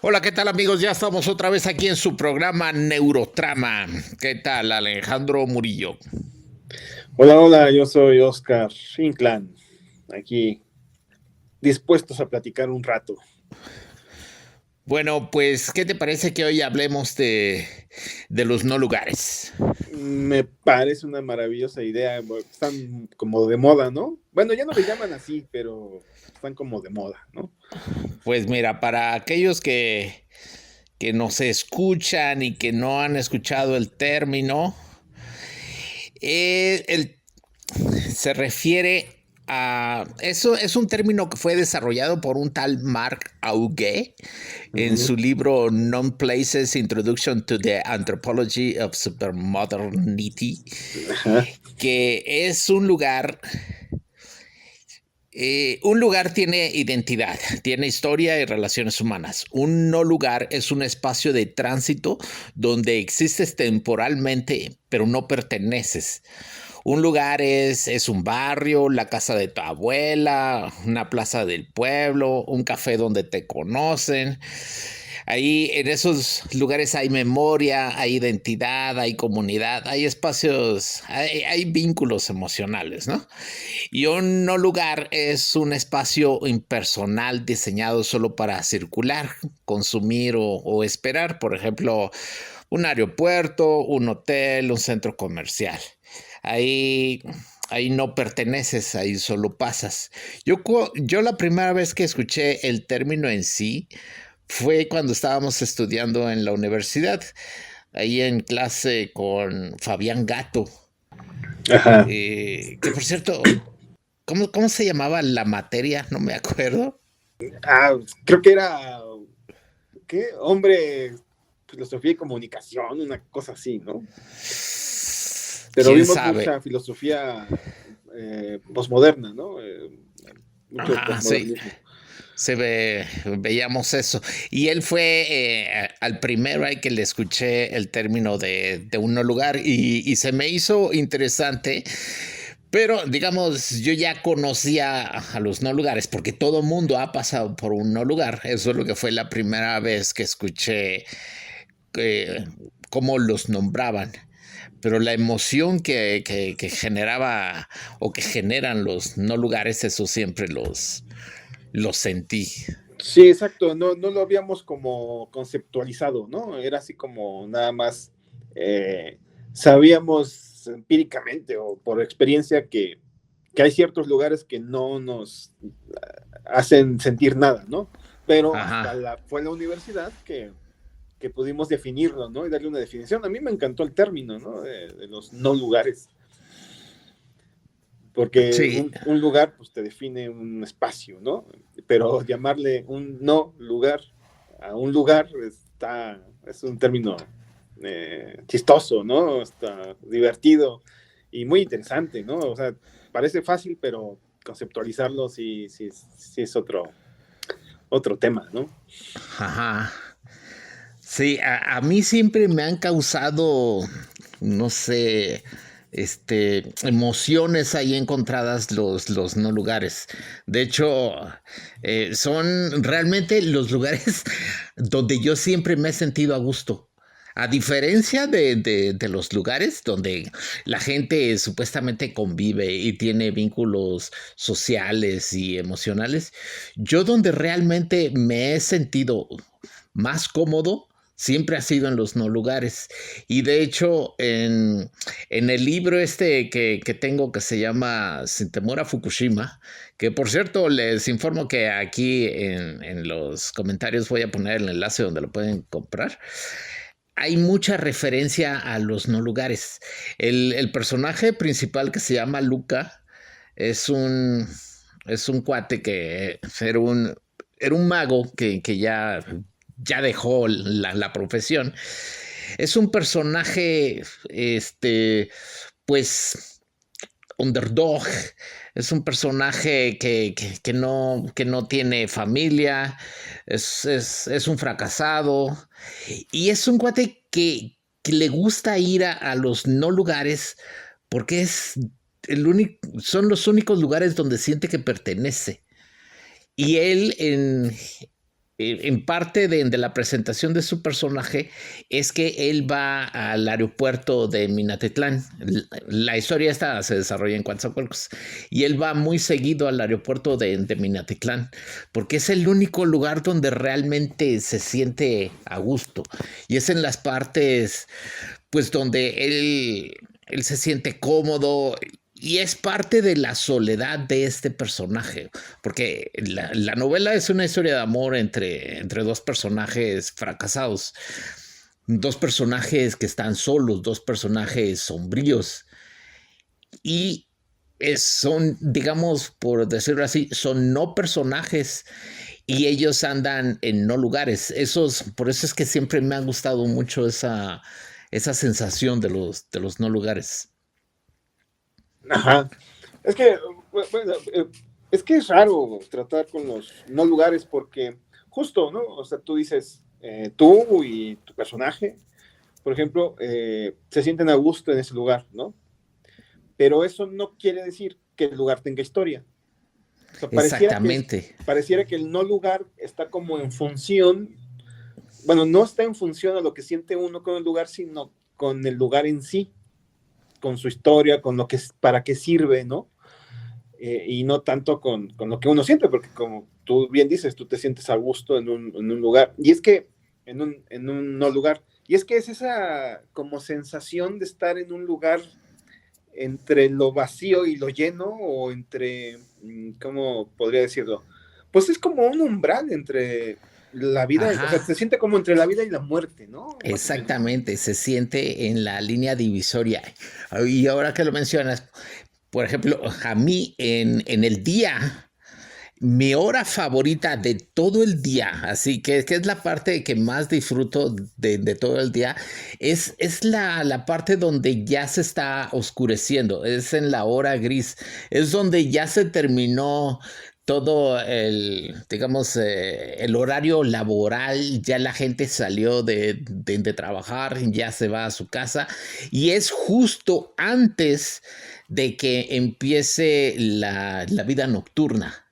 Hola, ¿qué tal amigos? Ya estamos otra vez aquí en su programa Neurotrama. ¿Qué tal, Alejandro Murillo? Hola, hola, yo soy Oscar Inclán, aquí dispuestos a platicar un rato. Bueno, pues, ¿qué te parece que hoy hablemos de los no lugares? Me parece una maravillosa idea, están como de moda, ¿no? Bueno, ya no le llaman así, pero están como de moda, ¿no? Pues mira, para aquellos que nos escuchan y que no han escuchado el término, el se refiere a... Eso es un término que fue desarrollado por un tal Mark Auge en Ujú. su libro Non-Places, Introduction to the Anthropology of Supermodernity, Ajá. que es un lugar tiene identidad, tiene historia y relaciones humanas. Un no lugar es un espacio de tránsito donde existes temporalmente, pero no perteneces. Un lugar es un barrio, la casa de tu abuela, una plaza del pueblo, un café donde te conocen. Ahí en esos lugares hay memoria, hay identidad, hay comunidad, hay espacios, hay vínculos emocionales, ¿no? Y un no lugar es un espacio impersonal diseñado solo para circular, consumir o esperar. Por ejemplo, un aeropuerto, un hotel, un centro comercial. Ahí, ahí no perteneces, ahí solo pasas. Yo la primera vez que escuché el término en sí fue cuando estábamos estudiando en la universidad, ahí en clase con Fabián Gato, Ajá. que por cierto, ¿cómo se llamaba la materia? No me acuerdo. Creo que era, ¿qué? Hombre, filosofía y comunicación, una cosa así, ¿no? Pero ¿Quién vimos sabe? mucha filosofía posmoderna, ¿no? Mucho Ajá, sí. posmodernismo. Veíamos eso. Y él fue al primero al que le escuché el término de un no lugar y se me hizo interesante. Pero, digamos, yo ya conocía a los no lugares porque todo mundo ha pasado por un no lugar. Eso es lo que fue la primera vez que escuché eh, cómo los nombraban. Pero la emoción que generaba o que generan los no lugares, eso siempre los sentí. Sí, exacto, no lo habíamos como conceptualizado, ¿no? Era así como nada más sabíamos empíricamente o por experiencia que hay ciertos lugares que no nos hacen sentir nada, ¿no? Pero hasta Ajá. fue la universidad que pudimos definirlo, ¿no? Y darle una definición. A mí me encantó el término, ¿no? De los no lugares, porque Sí, un lugar pues te define un espacio, ¿no? Pero llamarle un no lugar a un lugar es un término chistoso, ¿no? Está divertido y muy interesante, ¿no? O sea, parece fácil, pero conceptualizarlo sí es otro tema, ¿no? ajá. Sí, a mí siempre me han causado, no sé, emociones ahí encontradas los no lugares. De hecho, son realmente los lugares donde yo siempre me he sentido a gusto. A diferencia de los lugares donde la gente supuestamente convive y tiene vínculos sociales y emocionales, yo donde realmente me he sentido más cómodo siempre ha sido en los no lugares. Y de hecho, en el libro que tengo que se llama Sin temor a Fukushima, que por cierto les informo que aquí en los comentarios voy a poner el enlace donde lo pueden comprar. Hay mucha referencia a los no lugares. El personaje principal que se llama Luca es es un cuate que era un mago que ya dejó la profesión. Es un personaje, pues, underdog. Es un personaje que no tiene familia, es un fracasado y es un cuate que le gusta ir a los no lugares porque son los únicos lugares donde siente que pertenece. Y él en parte de la presentación de su personaje es que él va al aeropuerto de Minatitlán. La historia esta se desarrolla en Coatzacoalcos y él va muy seguido al aeropuerto de Minatitlán porque es el único lugar donde realmente se siente a gusto y es en las partes pues donde él se siente cómodo y es parte de la soledad de este personaje, porque la novela es una historia de amor entre dos personajes fracasados, dos personajes que están solos, dos personajes sombríos y son, digamos, por decirlo así, son no personajes y ellos andan en no lugares. Por eso es que siempre me ha gustado mucho esa sensación de los no lugares. Ajá. Es que, bueno, es que es raro tratar con los no lugares porque justo, ¿no? O sea, tú dices, tú y tu personaje, por ejemplo, se sienten a gusto en ese lugar, ¿no? Pero eso no quiere decir que el lugar tenga historia. O sea, Exactamente. pareciera que el no lugar está como en función, bueno, no está en función a lo que siente uno con el lugar, sino con el lugar en sí, con su historia, con lo que para qué sirve, ¿no? Y no tanto con lo que uno siente, porque como tú bien dices, tú te sientes a gusto en un lugar. Y es que, en un no lugar, y es que es esa como sensación de estar en un lugar entre lo vacío y lo lleno, o entre, ¿cómo podría decirlo? Pues es como un umbral entre la vida, o sea, Ajá. se siente como entre la vida y la muerte, ¿no? Más o menos. Exactamente, se siente en la línea divisoria. Y ahora que lo mencionas, por ejemplo, a mí en el día, mi hora favorita de todo el día, así que es la parte que más disfruto de todo el día, es la parte donde ya se está oscureciendo, es en la hora gris, es donde ya se terminó todo digamos, el horario laboral, ya la gente salió de trabajar, ya se va a su casa y es justo antes de que empiece la vida nocturna.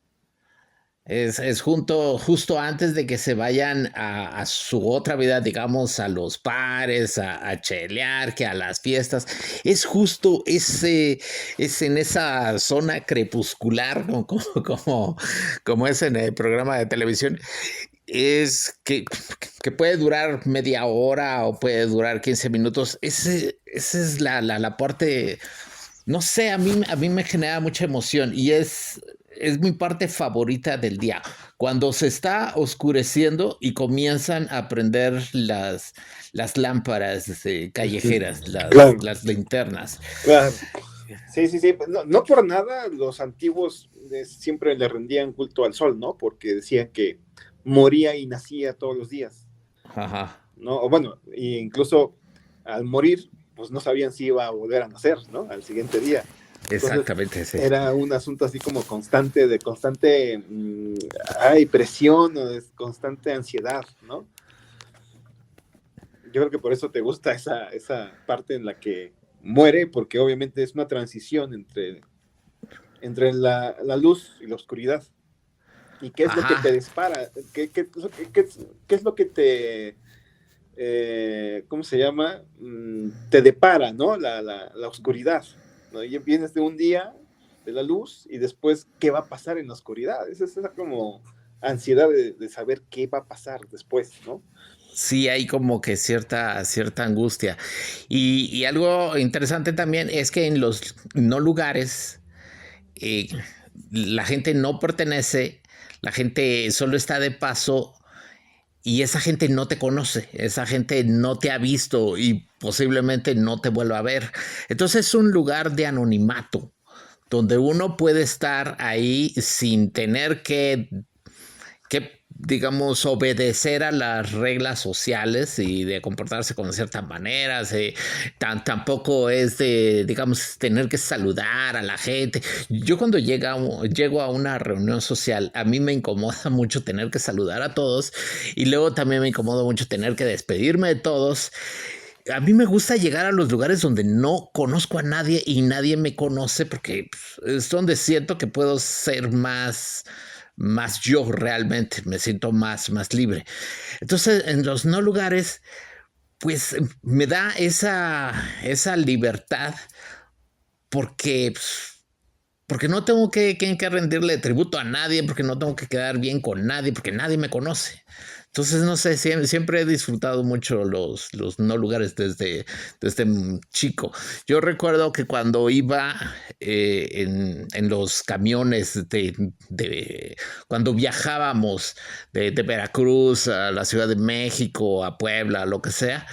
Justo antes de que se vayan a su otra vida, digamos, a los bares, a chelear, que a las fiestas. Es justo es en esa zona crepuscular, como es en el programa de televisión, es que puede durar media hora o puede durar 15 minutos. Esa es la parte, no sé, a mí me genera mucha emoción y es mi parte favorita del día, cuando se está oscureciendo y comienzan a prender las lámparas callejeras, Claro, las linternas. claro. Sí, sí, sí. Pues no, no por nada los antiguos siempre le rendían culto al sol, ¿no? Porque decían que moría y nacía todos los días, Ajá. ¿no? O bueno, e incluso al morir, pues no sabían si iba a volver a nacer, ¿no? Al siguiente día. Entonces, Exactamente, sí. era un asunto así como constante, de constante, ay, presión o de constante ansiedad, ¿no? Yo creo que por eso te gusta esa parte en la que muere, porque obviamente es una transición entre la luz y la oscuridad. ¿Y qué es lo que te Ajá. dispara? ¿Qué es lo que te, ¿cómo se llama? Te depara, ¿no? La oscuridad, ¿no? Y vienes de un día de la luz y después, ¿qué va a pasar en la oscuridad? Es esa como ansiedad de saber qué va a pasar después, ¿no? Sí, hay como que cierta angustia. Y algo interesante también es que en los no lugares, eh, la gente no pertenece, la gente solo está de paso y esa gente no te conoce, esa gente no te ha visto y posiblemente no te vuelva a ver. Entonces es un lugar de anonimato, donde uno puede estar ahí sin tener digamos, obedecer a las reglas sociales y de comportarse con ciertas maneras. Tampoco es de, digamos, tener que saludar a la gente. Yo cuando llego a una reunión social, a mí me incomoda mucho tener que saludar a todos y luego también me incomoda mucho tener que despedirme de todos. A mí me gusta llegar a los lugares donde no conozco a nadie y nadie me conoce porque es donde siento que puedo ser más yo realmente, me siento más libre. Entonces, en los no lugares, pues me da esa libertad porque, porque no tengo que rendirle tributo a nadie, porque no tengo que quedar bien con nadie, porque nadie me conoce. Entonces, no sé, siempre he disfrutado mucho los no lugares desde chico. Yo recuerdo que cuando iba en los camiones cuando viajábamos de Veracruz a la Ciudad de México, a Puebla, lo que sea,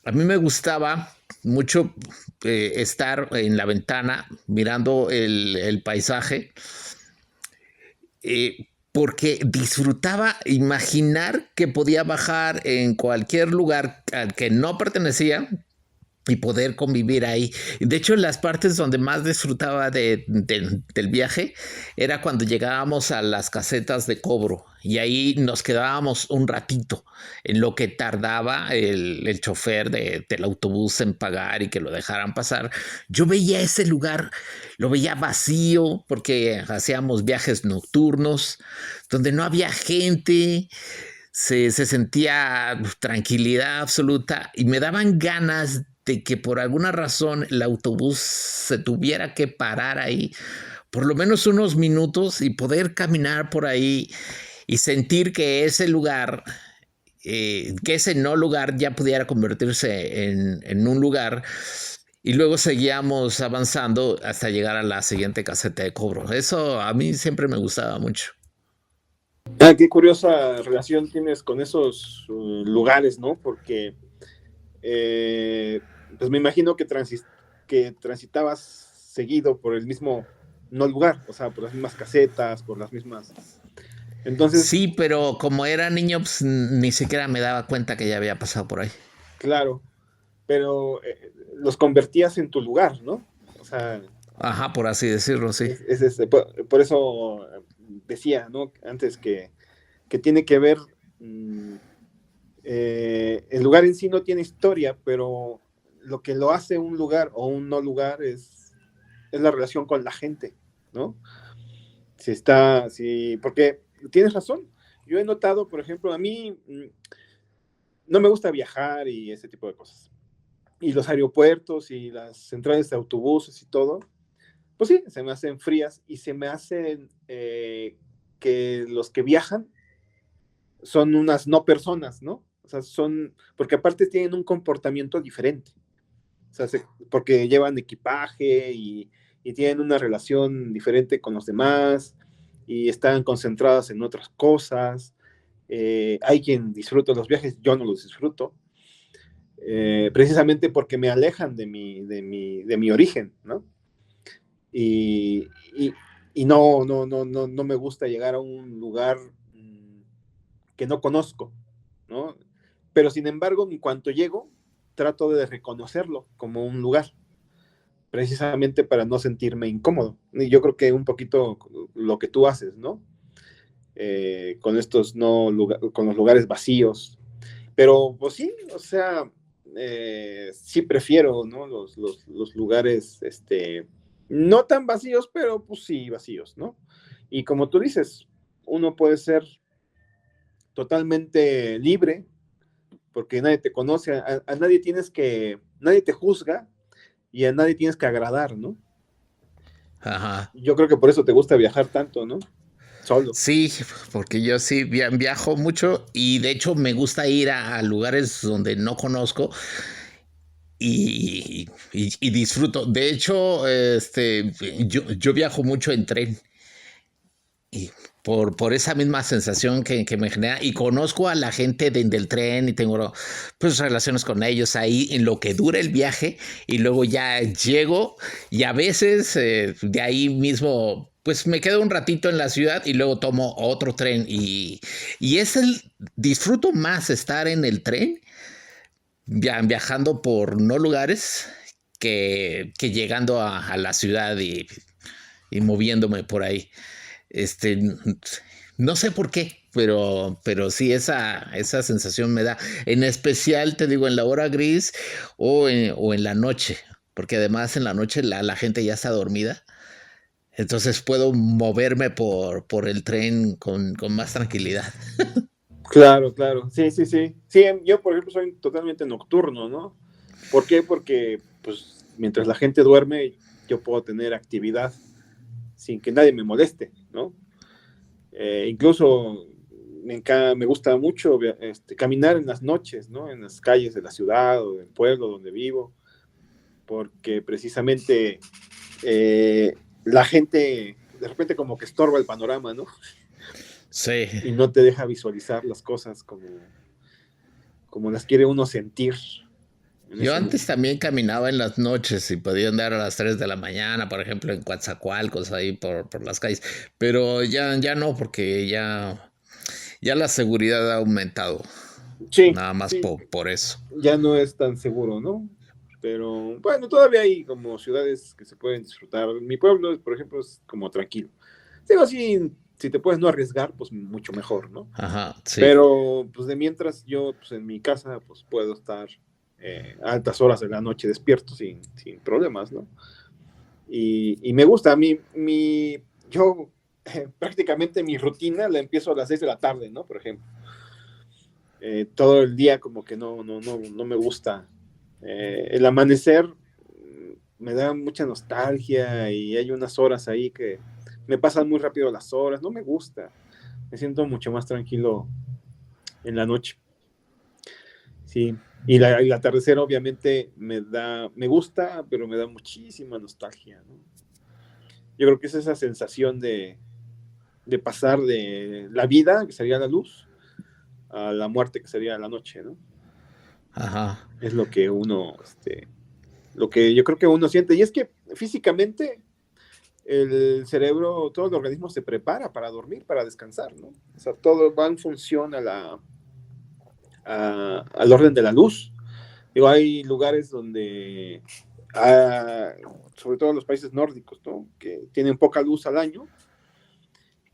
a mí me gustaba mucho estar en la ventana mirando el paisaje, porque disfrutaba imaginar que podía bajar en cualquier lugar al que no pertenecía y poder convivir ahí. De hecho, las partes donde más disfrutaba del viaje era cuando llegábamos a las casetas de cobro y ahí nos quedábamos un ratito en lo que tardaba el chofer del autobús en pagar y que lo dejaran pasar. Yo veía ese lugar, lo veía vacío porque hacíamos viajes nocturnos donde no había gente. Se sentía tranquilidad absoluta y me daban ganas de que por alguna razón el autobús se tuviera que parar ahí por lo menos unos minutos y poder caminar por ahí y sentir que ese lugar, que ese no lugar ya pudiera convertirse en un lugar y luego seguíamos avanzando hasta llegar a la siguiente caseta de cobro. Eso a mí siempre me gustaba mucho. Ah, qué curiosa relación tienes con esos lugares, ¿no? Porque pues me imagino que transitabas seguido por el mismo no lugar, o sea, por las mismas casetas, por las mismas. Entonces, Sí, pero como era niño, pues ni siquiera me daba cuenta que ya había pasado por ahí. claro, pero los convertías en tu lugar, ¿no? O sea, Ajá, por así decirlo, sí. por eso decía, ¿no? Antes que tiene que ver, el lugar en sí no tiene historia, pero lo que lo hace un lugar o un no lugar es la relación con la gente, ¿no? Porque tienes razón. Yo he notado, por ejemplo, a mí no me gusta viajar y ese tipo de cosas. Y los aeropuertos y las centrales de autobuses y todo, pues sí, se me hacen frías y se me hacen que los que viajan son unas no personas, ¿no? O sea, porque aparte tienen un comportamiento diferente. O sea, porque llevan equipaje y tienen una relación diferente con los demás y están concentradas en otras cosas. Hay quien disfruta los viajes, yo no los disfruto, precisamente porque me alejan de mi origen, ¿no? Y, y, y no me gusta llegar a un lugar que no conozco, ¿no? Pero sin embargo, en cuanto llego, trato de reconocerlo como un lugar, precisamente para no sentirme incómodo. Y yo creo que un poquito lo que tú haces, ¿no? Con estos con los lugares vacíos. Pero pues sí, o sea, sí prefiero, ¿no? Los lugares, no tan vacíos, pero pues sí vacíos, ¿no? Y como tú dices, uno puede ser totalmente libre, porque nadie te conoce, a nadie te juzga y a nadie tienes que agradar, ¿no? Ajá. Yo creo que por eso te gusta viajar tanto, ¿no? Solo. Sí, porque yo sí viajo mucho y de hecho me gusta ir a lugares donde no conozco y disfruto. De hecho, yo viajo mucho en tren y por esa misma sensación que me genera y conozco a la gente del tren y tengo pues relaciones con ellos ahí en lo que dura el viaje y luego ya llego y a veces de ahí mismo pues me quedo un ratito en la ciudad y luego tomo otro tren y disfruto más estar en el tren viajando por no lugares que llegando a la ciudad y moviéndome por ahí. Este, no sé por qué, pero sí esa sensación me da. En especial, te digo, en la hora gris o en la noche, porque además en la noche la gente ya está dormida. Entonces puedo moverme por el tren con más tranquilidad. Claro, claro. Sí, sí, sí. Sí, yo, por ejemplo, soy totalmente nocturno, ¿no? ¿Por qué? Porque, pues, mientras la gente duerme, yo puedo tener actividad sin que nadie me moleste, ¿no? Incluso me gusta mucho caminar en las noches, ¿no? En las calles de la ciudad o del pueblo donde vivo, porque precisamente la gente de repente como que estorba el panorama, ¿no? Sí. Y no te deja visualizar las cosas como las quiere uno sentir en Yo ese antes momento. también caminaba en las noches y podía andar a las 3 de la mañana, por ejemplo, en Coatzacoalcos, ahí por las calles. Pero ya no, porque ya la seguridad ha aumentado. Sí, Nada más sí, por eso. ya no es tan seguro, ¿no? Pero bueno, todavía hay como ciudades que se pueden disfrutar. Mi pueblo, por ejemplo, es como tranquilo. Digo, si te puedes no arriesgar, pues mucho mejor, ¿no? Ajá, sí. Pero pues de mientras yo, pues en mi casa, pues puedo estar a altas horas de la noche despierto sin problemas, ¿no? Y me gusta, yo prácticamente mi rutina la empiezo a las 6 de la tarde, ¿no? Por ejemplo. Todo el día como que no me gusta. El amanecer me da mucha nostalgia y hay unas horas ahí que me pasan muy rápido las horas, no me gusta. Me siento mucho más tranquilo en la noche. Sí, y el atardecer obviamente me gusta, pero me da muchísima nostalgia, ¿no? Yo creo que es esa sensación de pasar de la vida, que sería la luz, a la muerte, que sería la noche, ¿no? Ajá. Es lo que yo creo que uno siente. Y es que físicamente el cerebro, todo el organismo se prepara para dormir, para descansar, ¿no? O sea, todo va en función al orden de la luz. Digo, hay lugares donde, ah, sobre todo en los países nórdicos, ¿no? Que tienen poca luz al año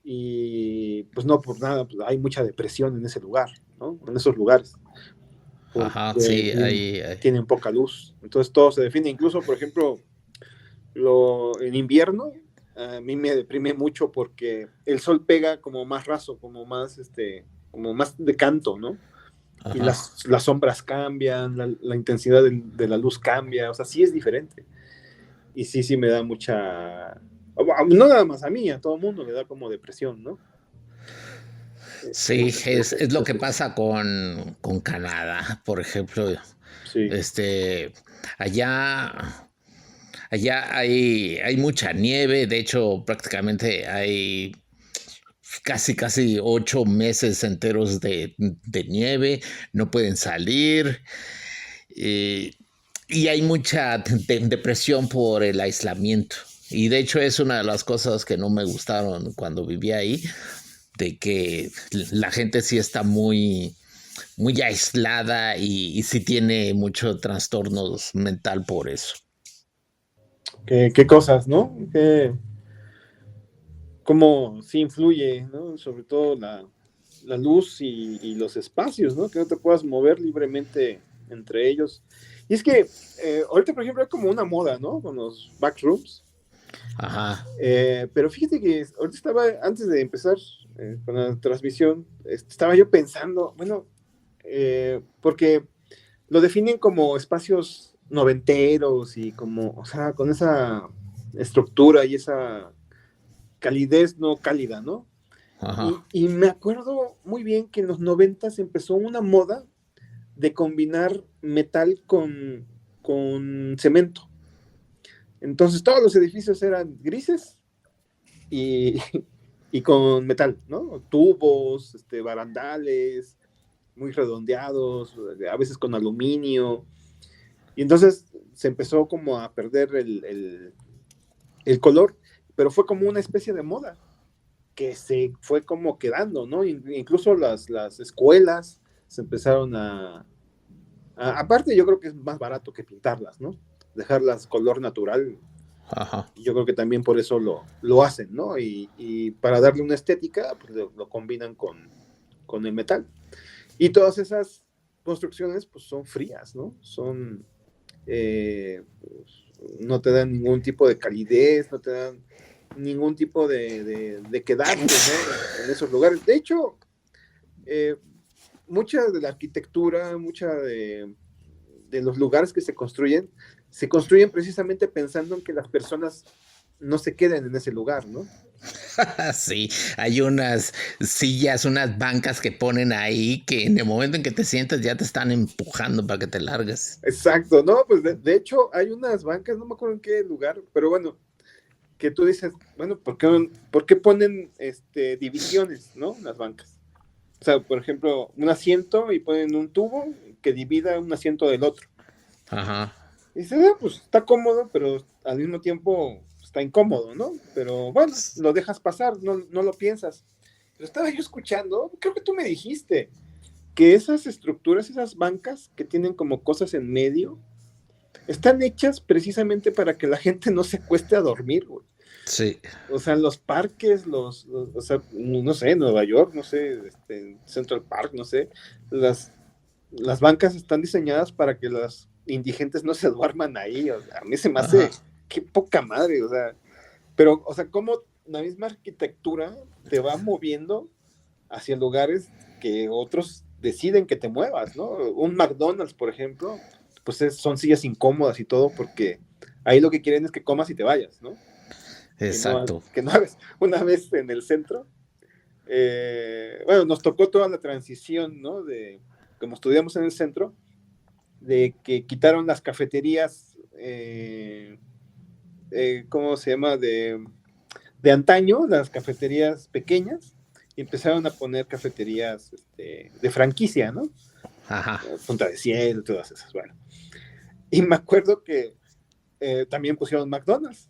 y pues no por nada, pues hay mucha depresión en ese lugar, ¿no? En esos lugares, Ajá, porque sí, ahí. tienen poca luz. Entonces todo se define, incluso, por ejemplo, en invierno, a mí me deprime mucho porque el sol pega como más raso, como más de canto, ¿no? Y Ajá. las sombras cambian, la intensidad de la luz cambia, o sea, sí es diferente. Y sí me da mucha, no nada más a mí, a todo mundo le da como depresión, ¿no? Sí, es lo que Eso, pasa con Canadá, por ejemplo. sí, Este, allá, allá hay mucha nieve, de hecho, prácticamente hay casi 8 meses enteros de nieve, no pueden salir. eh, y hay mucha depresión por el aislamiento. Y de hecho es una de las cosas que no me gustaron cuando vivía ahí, de que la gente sí está muy aislada y sí tiene mucho trastornos mental por eso. qué cosas, ¿no? Cómo sí influye, ¿no? Sobre todo la luz y los espacios, ¿no? Que no te puedas mover libremente entre ellos. Y es que ahorita, por ejemplo, hay como una moda, ¿no? Con los backrooms. Ajá, Pero fíjate que ahorita antes de empezar con la transmisión, estaba yo pensando, bueno, porque lo definen como espacios noventeros y como, o sea, con esa estructura y esa calidez no cálida, ¿no? ajá, Y me acuerdo muy bien que en los 90 empezó una moda de combinar metal con cemento. Entonces todos los edificios eran grises y, y con metal, ¿no? Tubos, barandales, muy redondeados, a veces con aluminio. Y entonces se empezó como a perder el color, pero fue como una especie de moda que se fue como quedando, ¿no? Incluso las escuelas se empezaron aparte yo creo que es más barato que pintarlas, ¿no? Dejarlas color natural, ajá. yo creo que también por eso lo hacen, ¿no? Y para darle una estética, pues lo combinan con el metal. Y todas esas construcciones, pues son frías, ¿no? Pues, no te dan ningún tipo de calidez, no te dan ningún tipo de quedarte, ¿no? En esos lugares. De hecho, mucha de la arquitectura, mucha de los lugares que se construyen precisamente pensando en que las personas no se queden en ese lugar, ¿no? Sí, hay unas sillas, unas bancas que ponen ahí que en el momento en que te sientas ya te están empujando para que te largues. Exacto, ¿no? Pues de hecho hay unas bancas, no me acuerdo en qué lugar, pero bueno, que tú dices, bueno, por qué ponen divisiones, ¿no? Las bancas. O sea, por ejemplo, un asiento y ponen un tubo que divida un asiento del otro. Ajá. Y dices, pues está cómodo, pero al mismo tiempo está incómodo, ¿no? Pero bueno, lo dejas pasar, no lo piensas. Pero estaba yo escuchando, creo que tú me dijiste, que esas estructuras, esas bancas que tienen como cosas en medio, están hechas precisamente para que la gente no se acueste a dormir, güey. Sí. O sea, los parques, o sea, no sé, Nueva York, no sé, Central Park, no sé, las bancas están diseñadas para que los indigentes no se duerman ahí. O sea, a mí se me hace, qué poca madre, o sea, pero, o sea, cómo la misma arquitectura te va moviendo hacia lugares que otros deciden que te muevas, ¿no? Un McDonald's, por ejemplo, pues son sillas incómodas y todo, porque ahí lo que quieren es que comas y te vayas, ¿no? Exacto. Que no hagas. Una vez en el centro, bueno, nos tocó toda la transición, ¿no? Como estudiamos en el centro, de que quitaron las cafeterías, ¿cómo se llama? De antaño, las cafeterías pequeñas, y empezaron a poner cafeterías de franquicia, ¿no? Ajá. Punta de Cielo, todas esas, bueno. Y me acuerdo que también pusieron McDonald's,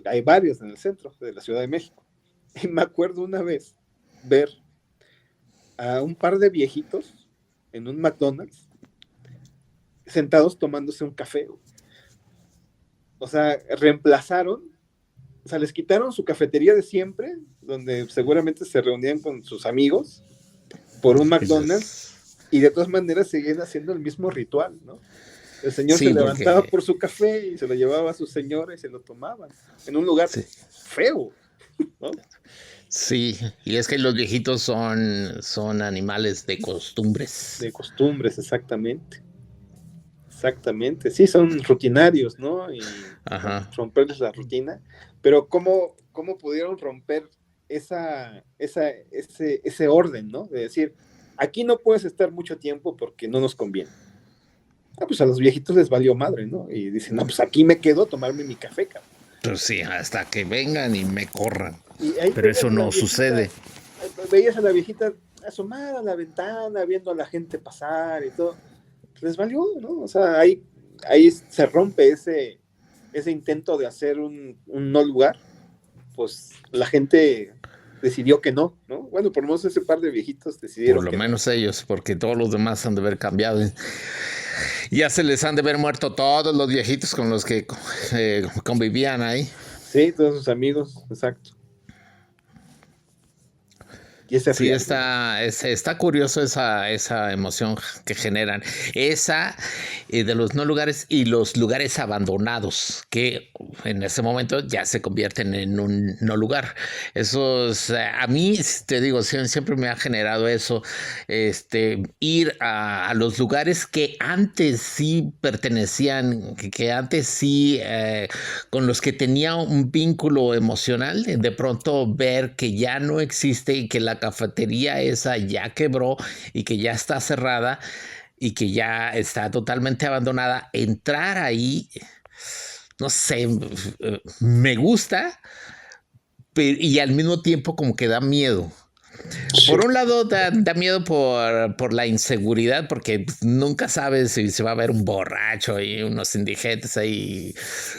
hay varios en el centro de la Ciudad de México. Y me acuerdo una vez ver a un par de viejitos en un McDonald's sentados tomándose un café. O sea, reemplazaron, o sea, les quitaron su cafetería de siempre, donde seguramente se reunían con sus amigos, por un McDonald's, y de todas maneras seguían haciendo el mismo ritual, ¿no? El señor se levantaba por su café y se lo llevaba a su señora y se lo tomaban en un lugar feo, ¿no? Sí, y es que los viejitos son animales de costumbres. De costumbres, exactamente. Exactamente, sí, son rutinarios, ¿no? Y romperles la rutina, pero ¿cómo pudieron romper ese orden, ¿no? De decir, aquí no puedes estar mucho tiempo porque no nos conviene. Pues a los viejitos les valió madre, ¿no? Y dicen, no, pues aquí me quedo a tomarme mi café, cabrón. Pues sí, hasta que vengan y me corran. Pero eso no sucede. Veías a la viejita asomada a la ventana, viendo a la gente pasar y todo. Les valió, ¿no? O sea, ahí se rompe ese intento de hacer un no lugar. Pues la gente decidió que no, ¿no? Bueno, por lo menos ese par de viejitos decidieron. Por lo menos ellos, porque todos los demás han de haber cambiado. Ya se les han de haber muerto todos los viejitos con los que convivían ahí. Sí, todos sus amigos, exacto. Y sí, está curioso esa emoción que generan. Esa de los no lugares y los lugares abandonados, que en ese momento ya se convierten en un no lugar. Eso a mí, te digo, siempre me ha generado eso. Ir a los lugares que antes sí pertenecían, que antes sí, con los que tenía un vínculo emocional, de pronto ver que ya no existe y que la cafetería esa ya quebró y que ya está cerrada y que ya está totalmente abandonada, entrar ahí, no sé, me gusta, pero, y al mismo tiempo como que da miedo. Sí. Por un lado da miedo por la inseguridad, porque nunca sabes si se va a ver un borracho y unos indigentes ahí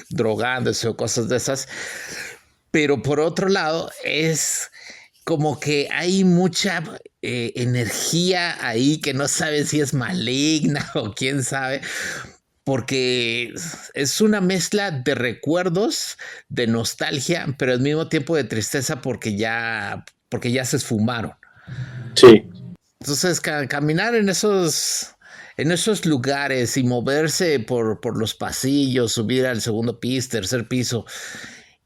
drogándose o cosas de esas. Pero por otro lado es como que hay mucha energía ahí que no sabes si es maligna o quién sabe, porque es una mezcla de recuerdos, de nostalgia, pero al mismo tiempo de tristeza porque ya se esfumaron. Sí. Entonces, caminar en esos lugares y moverse por los pasillos, subir al segundo piso, tercer piso,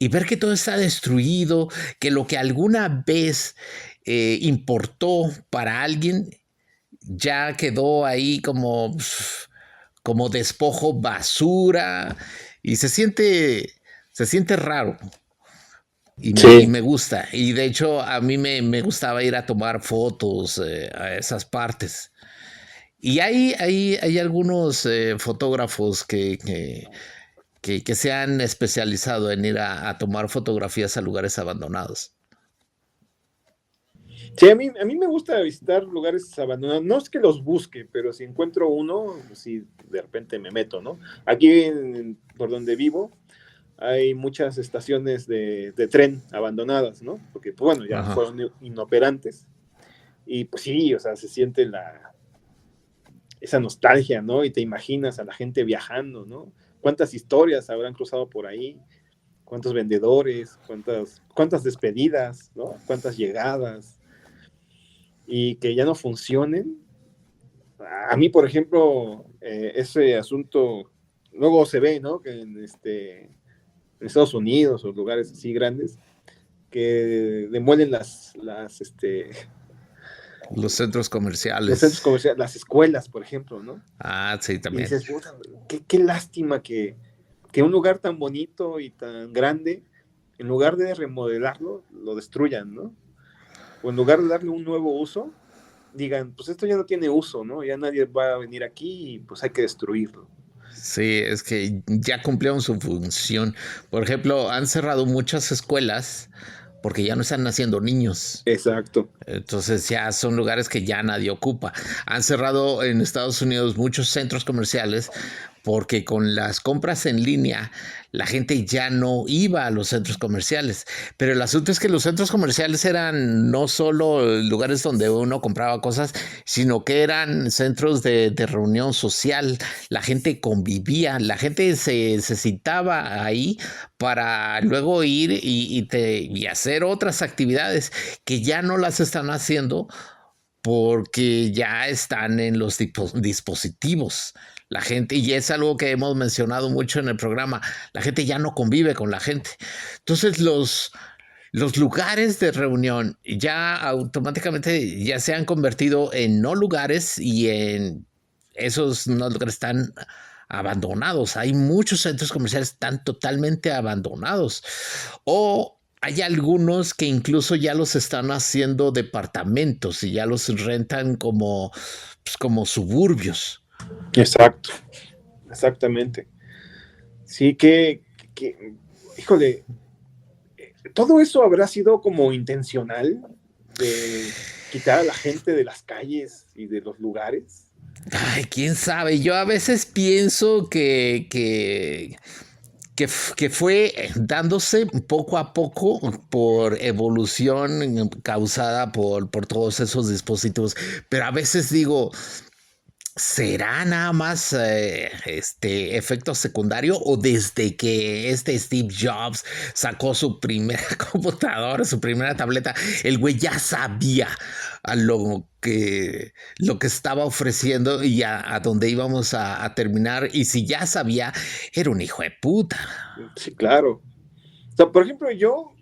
y ver que todo está destruido, que lo que alguna vez importó para alguien ya quedó ahí como despojo, basura, y se siente raro. Y Sí, me gusta. Y de hecho, a mí me gustaba ir a tomar fotos a esas partes. Y hay algunos fotógrafos que se han especializado en ir a tomar fotografías a lugares abandonados. sí, a mí me gusta visitar lugares abandonados. No es que los busque, pero si encuentro uno, sí, de repente me meto, ¿no? Aquí por donde vivo hay muchas estaciones de tren abandonadas, ¿no? Porque, pues bueno, ya Ajá. fueron inoperantes. Y pues sí, o sea, se siente esa nostalgia, ¿no? Y te imaginas a la gente viajando, ¿no? ¿Cuántas historias habrán cruzado por ahí? ¿Cuántos vendedores? ¿Cuántas despedidas? ¿No? ¿Cuántas llegadas? Y que ya no funcionen. A mí, por ejemplo, ese asunto luego se ve, ¿no? Que en Estados Unidos o lugares así grandes, que demuelen Los centros los centros comerciales. comerciales, las escuelas, por ejemplo, ¿no? Ah, sí, Y también. dices, puta, qué lástima que un lugar tan bonito y tan grande, en lugar de remodelarlo, lo destruyan, ¿no? O en lugar de darle un nuevo uso, digan, pues esto ya no tiene uso, ¿no? Ya nadie va a venir aquí y pues hay que destruirlo. Sí, es que ya cumplieron su función. Por ejemplo, han cerrado muchas escuelas porque ya no están naciendo niños. Exacto. Entonces ya son lugares que ya nadie ocupa. Han cerrado en Estados Unidos muchos centros comerciales porque con las compras en línea la gente ya no iba a los centros comerciales. Pero el asunto es que los centros comerciales eran no solo lugares donde uno compraba cosas, sino que eran centros de reunión social. La gente convivía, la gente se citaba ahí para luego ir y hacer otras actividades que ya no las están haciendo porque ya están en los dispositivos. La gente, y es algo que hemos mencionado mucho en el programa, la gente ya no convive con la gente. Entonces los lugares de reunión ya automáticamente ya se han convertido en no lugares y en esos no lugares están abandonados. Hay muchos centros comerciales que están totalmente abandonados. O hay algunos que incluso ya los están haciendo departamentos y ya los rentan como suburbios. Exacto, exactamente. Sí híjole, todo eso habrá sido como intencional de quitar a la gente de las calles y de los lugares. Ay, quién sabe. Yo a veces pienso que fue dándose poco a poco por evolución causada por todos esos dispositivos. Pero a veces digo, ¿será nada más este efecto secundario o desde que este Steve Jobs sacó su primera computadora, su primera tableta, el güey ya sabía a lo que estaba ofreciendo y a dónde íbamos a terminar? Y si ya sabía, era un hijo de puta. Sí, claro. O sea, por ejemplo, yo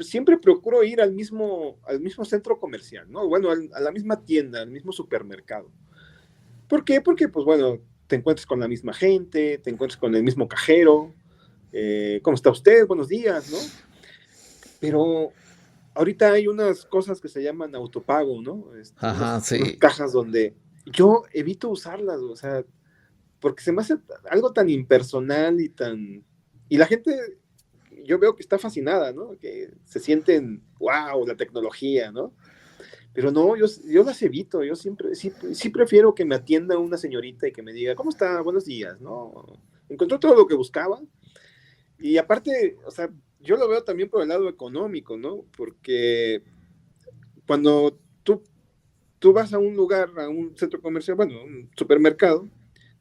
siempre procuro ir al mismo centro comercial, ¿no? Bueno, a la misma tienda, al mismo supermercado. ¿Por qué? Porque, pues bueno, te encuentras con la misma gente, te encuentras con el mismo cajero. ¿Cómo está usted? Buenos días, ¿no? Pero ahorita hay unas cosas que se llaman autopago, ¿no? Ajá, Unas sí. cajas donde yo evito usarlas, o sea, porque se me hace algo tan impersonal y tan... Y la gente, yo veo que está fascinada, ¿no? Que se sienten, wow, la tecnología, ¿no? Pero no, yo las evito, yo siempre, sí prefiero que me atienda una señorita y que me diga, ¿cómo está? Buenos días, ¿no? Encontró todo lo que buscaba. Y aparte, o sea, yo lo veo también por el lado económico, ¿no? Porque cuando tú vas a un lugar, a un centro comercial, bueno, un supermercado,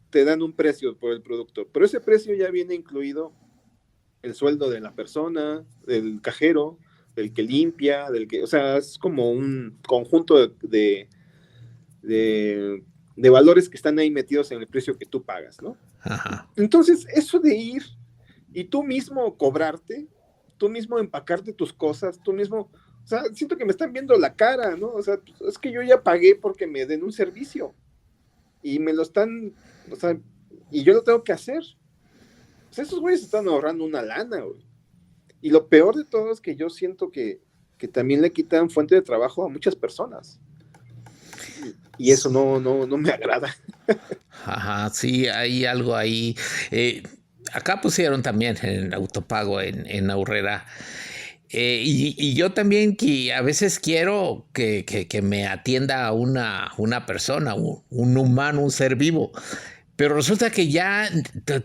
te dan un precio por el producto, pero ese precio ya viene incluido el sueldo de la persona, del cajero, del que limpia, o sea, es como un conjunto de valores que están ahí metidos en el precio que tú pagas, ¿no? Ajá. Entonces, eso de ir y tú mismo cobrarte, tú mismo empacarte tus cosas, tú mismo, o sea, siento que me están viendo la cara, ¿no? O sea, pues, es que yo ya pagué porque me den un servicio y me lo están, o sea, y yo lo tengo que hacer. Pues esos güeyes están ahorrando una lana, güey. Y lo peor de todo es que yo siento que también le quitan fuente de trabajo a muchas personas. Y eso no me agrada. Ajá, sí, hay algo ahí. Acá pusieron también en autopago en Aurrera. Y yo también que a veces quiero que me atienda una persona, un humano, un ser vivo. Pero resulta que ya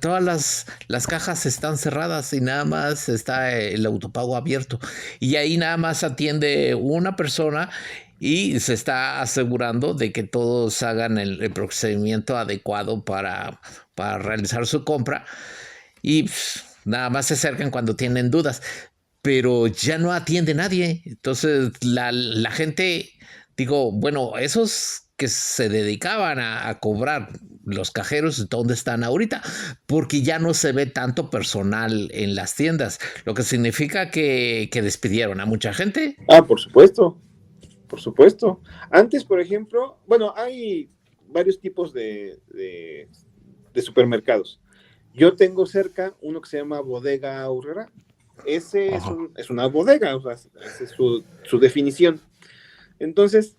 todas las cajas están cerradas y nada más está el autopago abierto. Y ahí nada más atiende una persona y se está asegurando de que todos hagan el procedimiento adecuado para realizar su compra. Y nada más se acercan cuando tienen dudas. Pero ya no atiende nadie. Entonces la gente, digo, bueno, esos que se dedicaban a cobrar los cajeros, ¿dónde están ahorita? Porque ya no se ve tanto personal en las tiendas, lo que significa que despidieron a mucha gente. Ah, por supuesto, por supuesto. Antes, por ejemplo, bueno, hay varios tipos de supermercados. Yo tengo cerca uno que se llama Bodega Aurrera. Ese Ajá. es una bodega, o sea, esa es su definición. Entonces,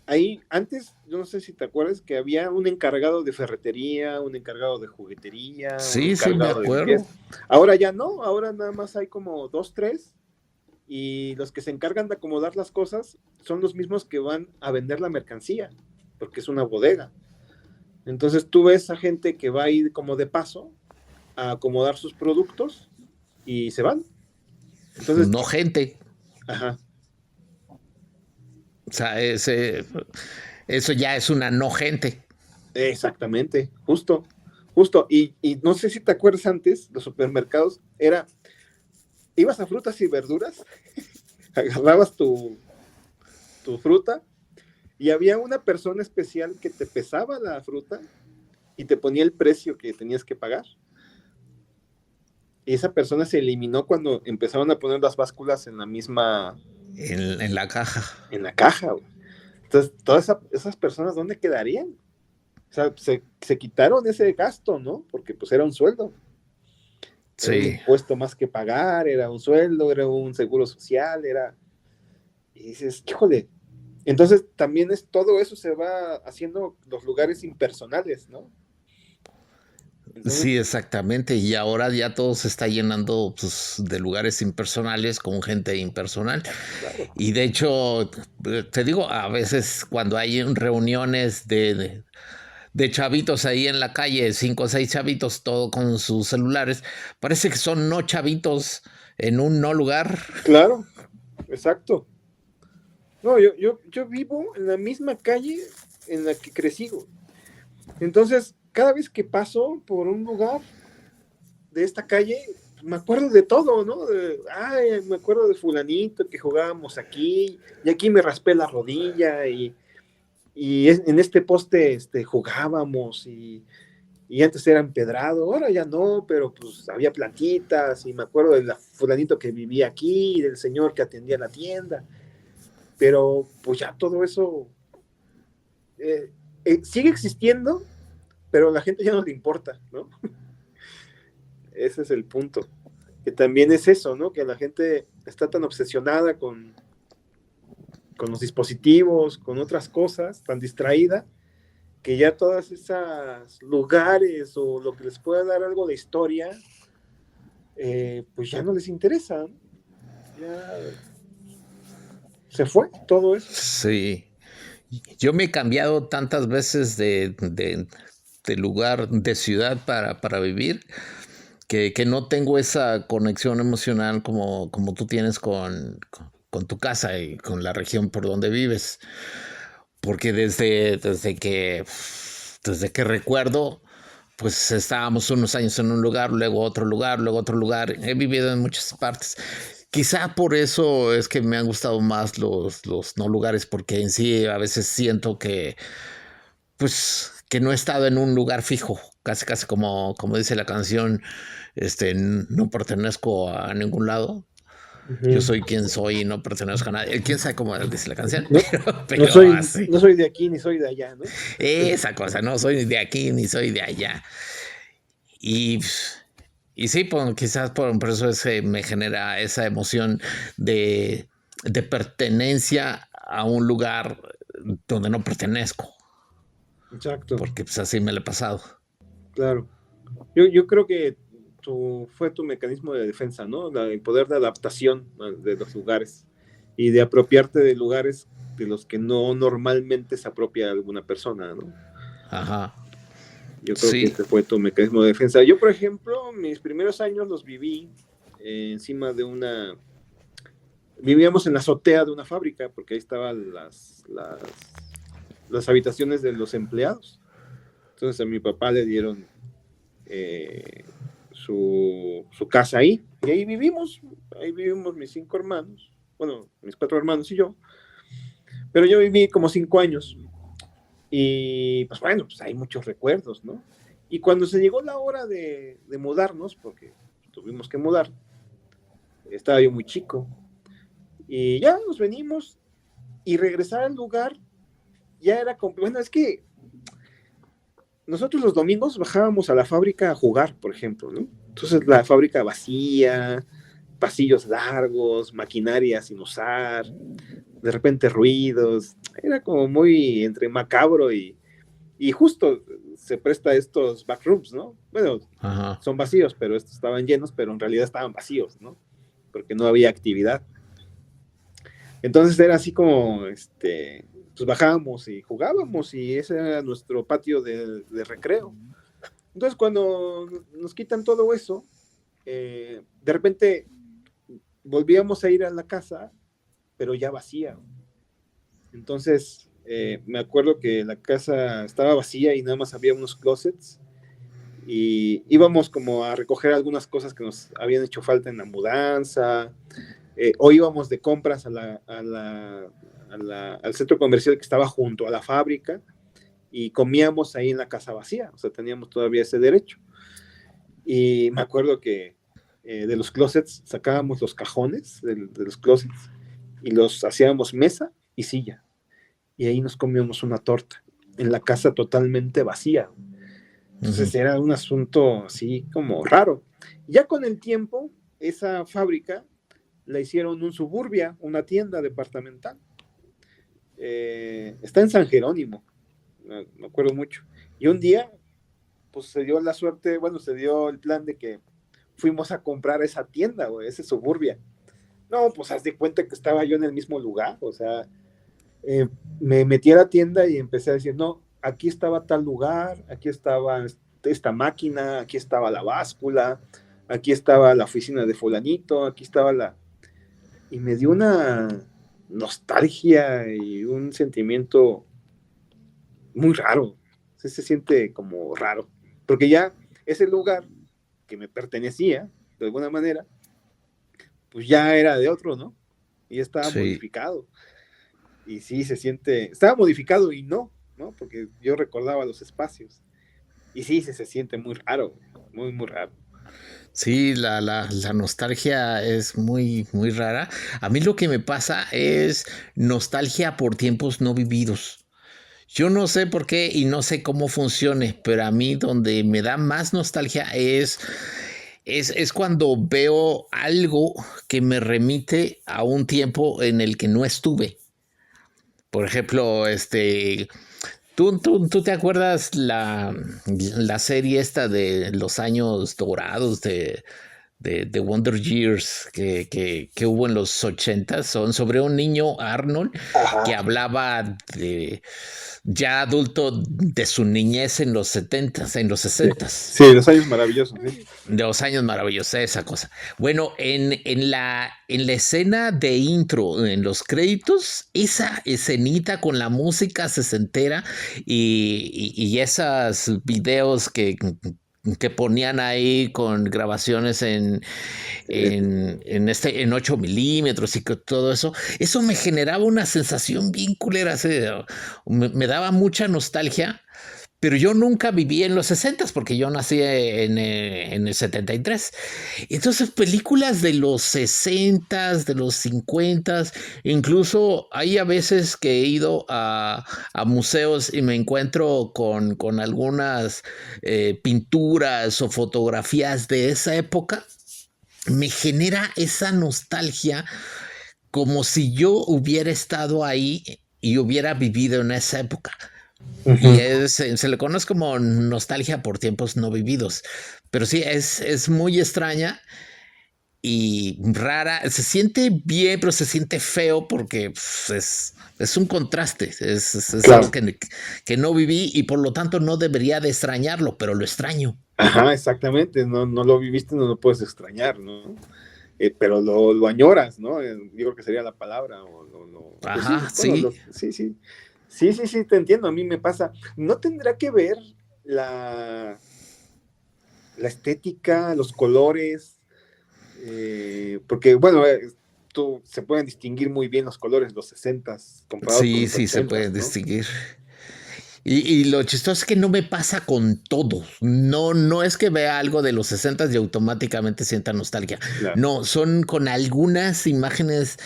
ahí antes, yo no sé si te acuerdas que había un encargado de ferretería, un encargado de juguetería, un Sí, sí, me encargado de acuerdo. limpieza. Ahora ya no, ahora nada más hay como dos, tres, y los que se encargan de acomodar las cosas son los mismos que van a vender la mercancía, porque es una bodega. Entonces tú ves a gente que va a ir como de paso a acomodar sus productos y se van. Entonces, No gente. ajá, O sea, eso ya es una no gente. exactamente, justo, justo. Y no sé si te acuerdas antes, los supermercados era, ibas a frutas y verduras, agarrabas tu fruta y había una persona especial que te pesaba la fruta y te ponía el precio que tenías que pagar. Y esa persona se eliminó cuando empezaron a poner las básculas en la misma, En la caja. en la caja, güey. Entonces, esas personas, ¿dónde quedarían? O sea, se quitaron ese gasto, ¿no? Porque pues era un sueldo, era un Sí. impuesto más que pagar, era un sueldo, era un seguro social, era... Y dices, híjole. Entonces también es todo eso se va haciendo los lugares impersonales, ¿no? Entonces, Sí, exactamente. Y ahora ya todo se está llenando pues, de lugares impersonales con gente impersonal. claro. Y de hecho, te digo, a veces cuando hay reuniones de chavitos ahí en la calle, 5 o 6 chavitos, todo con sus celulares, parece que son no chavitos en un no lugar. Claro, exacto. No, yo vivo en la misma calle en la que crecí, güey. Entonces, cada vez que paso por un lugar de esta calle, me acuerdo de todo, ¿no? Ay, me acuerdo de fulanito que jugábamos aquí, y aquí me raspé la rodilla, y en este poste jugábamos, y antes era empedrado, ahora ya no, pero pues había plantitas, y me acuerdo del fulanito que vivía aquí, y del señor que atendía la tienda, pero pues ya todo eso eh, sigue existiendo, pero a la gente ya no le importa, ¿no? Ese es el punto. Que también es eso, ¿no? Que la gente está tan obsesionada con los dispositivos, con otras cosas, tan distraída, que ya todas esas lugares o lo que les pueda dar algo de historia, pues ya no les interesa. Ya se fue todo eso. Sí. Yo me he cambiado tantas veces de lugar, de ciudad para vivir, que no tengo esa conexión emocional como tú tienes con tu casa y con la región por donde vives. Porque desde que recuerdo, pues estábamos unos años en un lugar, luego otro lugar, luego otro lugar. He vivido en muchas partes. Quizá por eso es que me han gustado más los no lugares, porque en sí a veces siento que no he estado en un lugar fijo, casi casi como dice la canción, no pertenezco a ningún lado. Yo Ujú. soy quien soy y no pertenezco a nadie. ¿Quién sabe cómo dice la canción? No, Pero así. no soy de aquí ni soy de allá, ¿no? Esa cosa, no soy de aquí ni soy de allá. Y, y sí, pues, quizás por eso me genera esa emoción de, de pertenencia a un lugar donde no pertenezco, Exacto, porque pues así me lo he pasado. claro. Yo creo que fue tu mecanismo de defensa, ¿no? El poder de adaptación de los lugares y de apropiarte de lugares de los que no normalmente se apropia alguna persona, ¿no? Ajá. Yo creo que Sí. ese fue tu mecanismo de defensa. Yo, por ejemplo, mis primeros años los viví encima de una... Vivíamos en la azotea de una fábrica, porque ahí estaban las habitaciones de los empleados. Entonces a mi papá le dieron su casa ahí, y ahí vivimos mis 5 hermanos, bueno, mis 4 hermanos y yo, pero yo viví como 5 años, y pues bueno, pues hay muchos recuerdos, ¿no? Y cuando se llegó la hora de mudarnos, porque tuvimos que mudar, estaba yo muy chico, y ya nos venimos, y regresar al lugar ya era, bueno, es que nosotros los domingos bajábamos a la fábrica a jugar, por ejemplo, ¿no? Entonces la fábrica vacía, pasillos largos, maquinaria sin usar, de repente ruidos, era como muy entre macabro y justo se presta a estos backrooms, ¿no? Bueno, Ajá. son vacíos, pero estos estaban llenos, pero en realidad estaban vacíos, ¿no? Porque no había actividad. Entonces era así como, pues bajábamos y jugábamos y ese era nuestro patio de recreo. Entonces cuando nos quitan todo eso, de repente volvíamos a ir a la casa, pero ya vacía. Entonces me acuerdo que la casa estaba vacía y nada más había unos closets y íbamos como a recoger algunas cosas que nos habían hecho falta en la mudanza, o íbamos de compras al centro comercial que estaba junto a la fábrica y comíamos ahí en la casa vacía, o sea, teníamos todavía ese derecho. Y me acuerdo que de los closets sacábamos los cajones de los closets y los hacíamos mesa y silla. Y ahí nos comíamos una torta en la casa totalmente vacía. Entonces Uh-huh. era un asunto así como raro. Ya con el tiempo, esa fábrica la hicieron un suburbia, una tienda departamental. Está en San Jerónimo, me acuerdo mucho. Y un día, pues se dio la suerte, bueno, se dio el plan de que fuimos a comprar esa tienda, o ese suburbia. No, pues haz de cuenta que estaba yo en el mismo lugar, o sea, me metí a la tienda y empecé a decir, no, aquí estaba tal lugar, aquí estaba esta máquina, aquí estaba la báscula, aquí estaba la oficina de fulanito, aquí estaba la... Y me dio una nostalgia y un sentimiento muy raro. Se siente como raro, porque ya ese lugar que me pertenecía, de alguna manera, pues ya era de otro, ¿no? Y estaba Sí. modificado. Y sí, se siente, estaba modificado y no, ¿no? Porque yo recordaba los espacios. Y sí, se siente muy raro, muy, muy raro. Sí, la nostalgia es muy, muy rara. A mí lo que me pasa es nostalgia por tiempos no vividos. Yo no sé por qué y no sé cómo funcione, pero a mí donde me da más nostalgia es cuando veo algo que me remite a un tiempo en el que no estuve. Por ejemplo, ¿tú te acuerdas la serie esta de los años dorados de Wonder Years que hubo en los 80? Son sobre un niño, Arnold, que Ajá. hablaba de ya adulto de su niñez en los 70s, en los Sí, 60s. sí, los años maravillosos, ¿sí? De los años maravillosos, esa cosa. Bueno, en la escena de intro, en los créditos, esa escenita con la música sesentera y esos videos que ponían ahí con grabaciones en 8 milímetros y todo eso me generaba una sensación bien culera. Me daba mucha nostalgia pero yo nunca viví en los 60 porque yo nací en el 73. Entonces, películas de los 60, de los 50, incluso hay a veces que he ido a museos y me encuentro con algunas pinturas o fotografías de esa época. Me genera esa nostalgia como si yo hubiera estado ahí y hubiera vivido en esa época. Y se le conoce como nostalgia por tiempos no vividos. Pero sí, es muy extraña y rara. Se siente bien, pero se siente feo porque es un contraste. Es Claro. algo que no viví y por lo tanto no debería de extrañarlo, pero lo extraño. Ajá, exactamente, no, no lo viviste, no lo puedes extrañar, ¿no? Pero lo añoras, ¿no? Yo creo que sería la palabra, pues sí, Ajá, bueno, sí. sí, te entiendo, a mí me pasa. ¿No tendrá que ver la, la estética, los colores? Porque, bueno, se pueden distinguir muy bien los colores, los 60s comparados con Sí, los sí, se puede 80s, ¿no? distinguir. Y lo chistoso es que no me pasa con todo. No, no es que vea algo de los 60 y automáticamente sienta nostalgia. Claro. No, son con algunas imágenes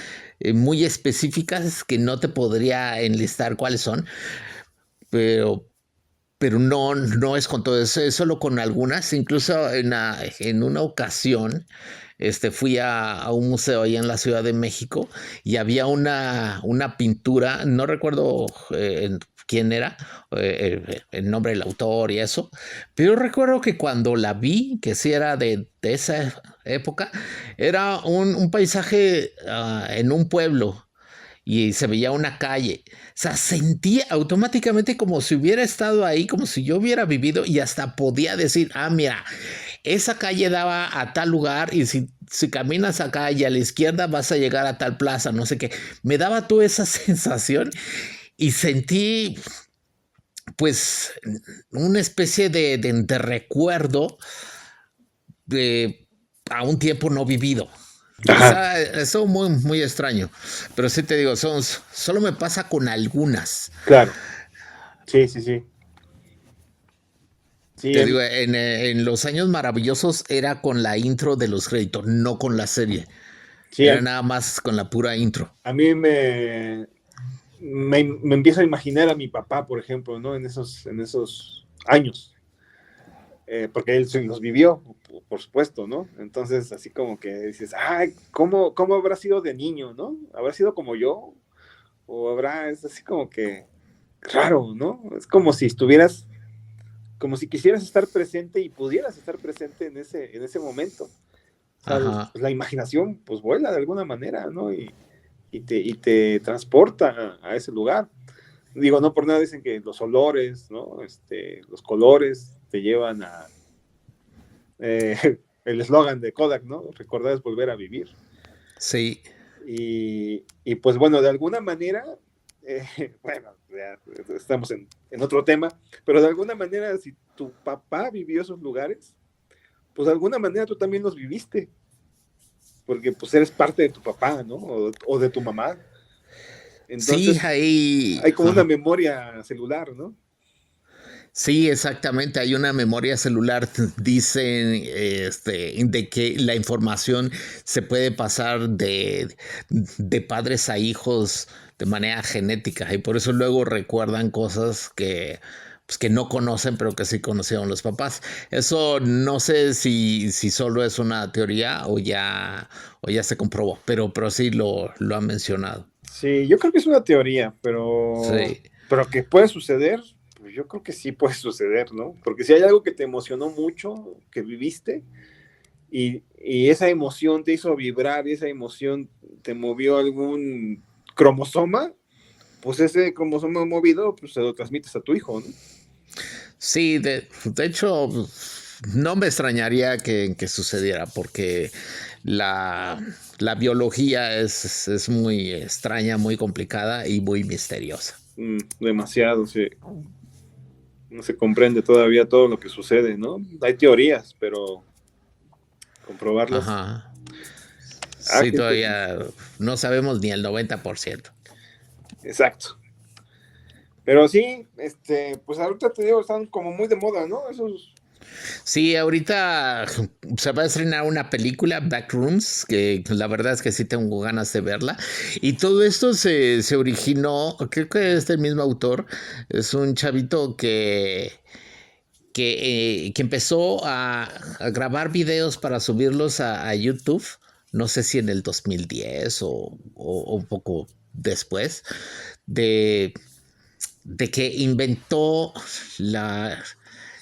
muy específicas que no te podría enlistar cuáles son, pero, pero no, no es con todo eso, es solo con algunas. Incluso en una ocasión fui a un museo ahí en la Ciudad de México y había una pintura, no recuerdo quién era, el nombre del autor y eso, pero recuerdo que cuando la vi, que sí era de esa época, era un paisaje en un pueblo y se veía una calle. O sea, sentía automáticamente como si hubiera estado ahí, como si yo hubiera vivido y hasta podía decir, ah, mira, esa calle daba a tal lugar y si caminas acá y a la izquierda vas a llegar a tal plaza, no sé qué. Me daba toda esa sensación y sentí pues una especie de recuerdo de a un tiempo no vivido. O Ajá, sea, eso muy, muy extraño. Pero sí te digo, solo me pasa con algunas. claro. Sí, sí, sí. Sí, Te digo, en Los Años Maravillosos era con la intro de los créditos, no con la serie. sí, Era nada más con la pura intro. a mí me empiezo a imaginar a mi papá, por ejemplo, ¿no? En esos años, porque él se los vivió, por supuesto, ¿no? Entonces, así como que dices, ay, ¿cómo habrá sido de niño, ¿no? ¿Habrá sido como yo? O es así como que raro, ¿no? Es como si estuvieras, como si quisieras estar presente y pudieras estar presente en ese momento. O sea, Ajá. pues la imaginación, pues vuela de alguna manera, ¿no? Y te transporta a ese lugar. Digo, no por nada dicen que los olores, ¿no? Los colores te llevan a el eslogan de Kodak, ¿no? Recordar es volver a vivir. Sí. Y pues bueno, de alguna manera, bueno, ya estamos en otro tema, pero de alguna manera, si tu papá vivió esos lugares, pues de alguna manera tú también los viviste, porque pues eres parte de tu papá, ¿no? O de tu mamá. Sí, Entonces, ahí. hay como una Ajá. memoria celular, ¿no? Sí, exactamente. Hay una memoria celular, dicen, de que la información se puede pasar de padres a hijos de manera genética y por eso luego recuerdan cosas pues, que no conocen, pero que sí conocieron los papás. Eso no sé si solo es una teoría o ya se comprobó, pero sí lo han mencionado. Sí, yo creo que es una teoría, Sí. pero que puede suceder, pues yo creo que sí puede suceder, ¿no? Porque si hay algo que te emocionó mucho, que viviste, y esa emoción te hizo vibrar, y esa emoción te movió algún cromosoma, pues ese cromosoma movido, pues se lo transmites a tu hijo, ¿no? Sí, de hecho, no me extrañaría que sucediera porque la, la biología es muy extraña, muy complicada y muy misteriosa. Demasiado, sí. No se comprende todavía todo lo que sucede, ¿no? Hay teorías, pero comprobarlas. Ajá. Ah, Sí, qué interesante. todavía no sabemos ni el 90%. Exacto. Pero sí, pues ahorita te digo, están como muy de moda, ¿no? Esos. Sí, ahorita se va a estrenar una película, Backrooms, que la verdad es que sí tengo ganas de verla. Y todo esto se originó, creo que es del mismo autor, es un chavito que empezó a grabar videos para subirlos a YouTube, no sé si en el 2010 o un poco después, de, de que inventó la,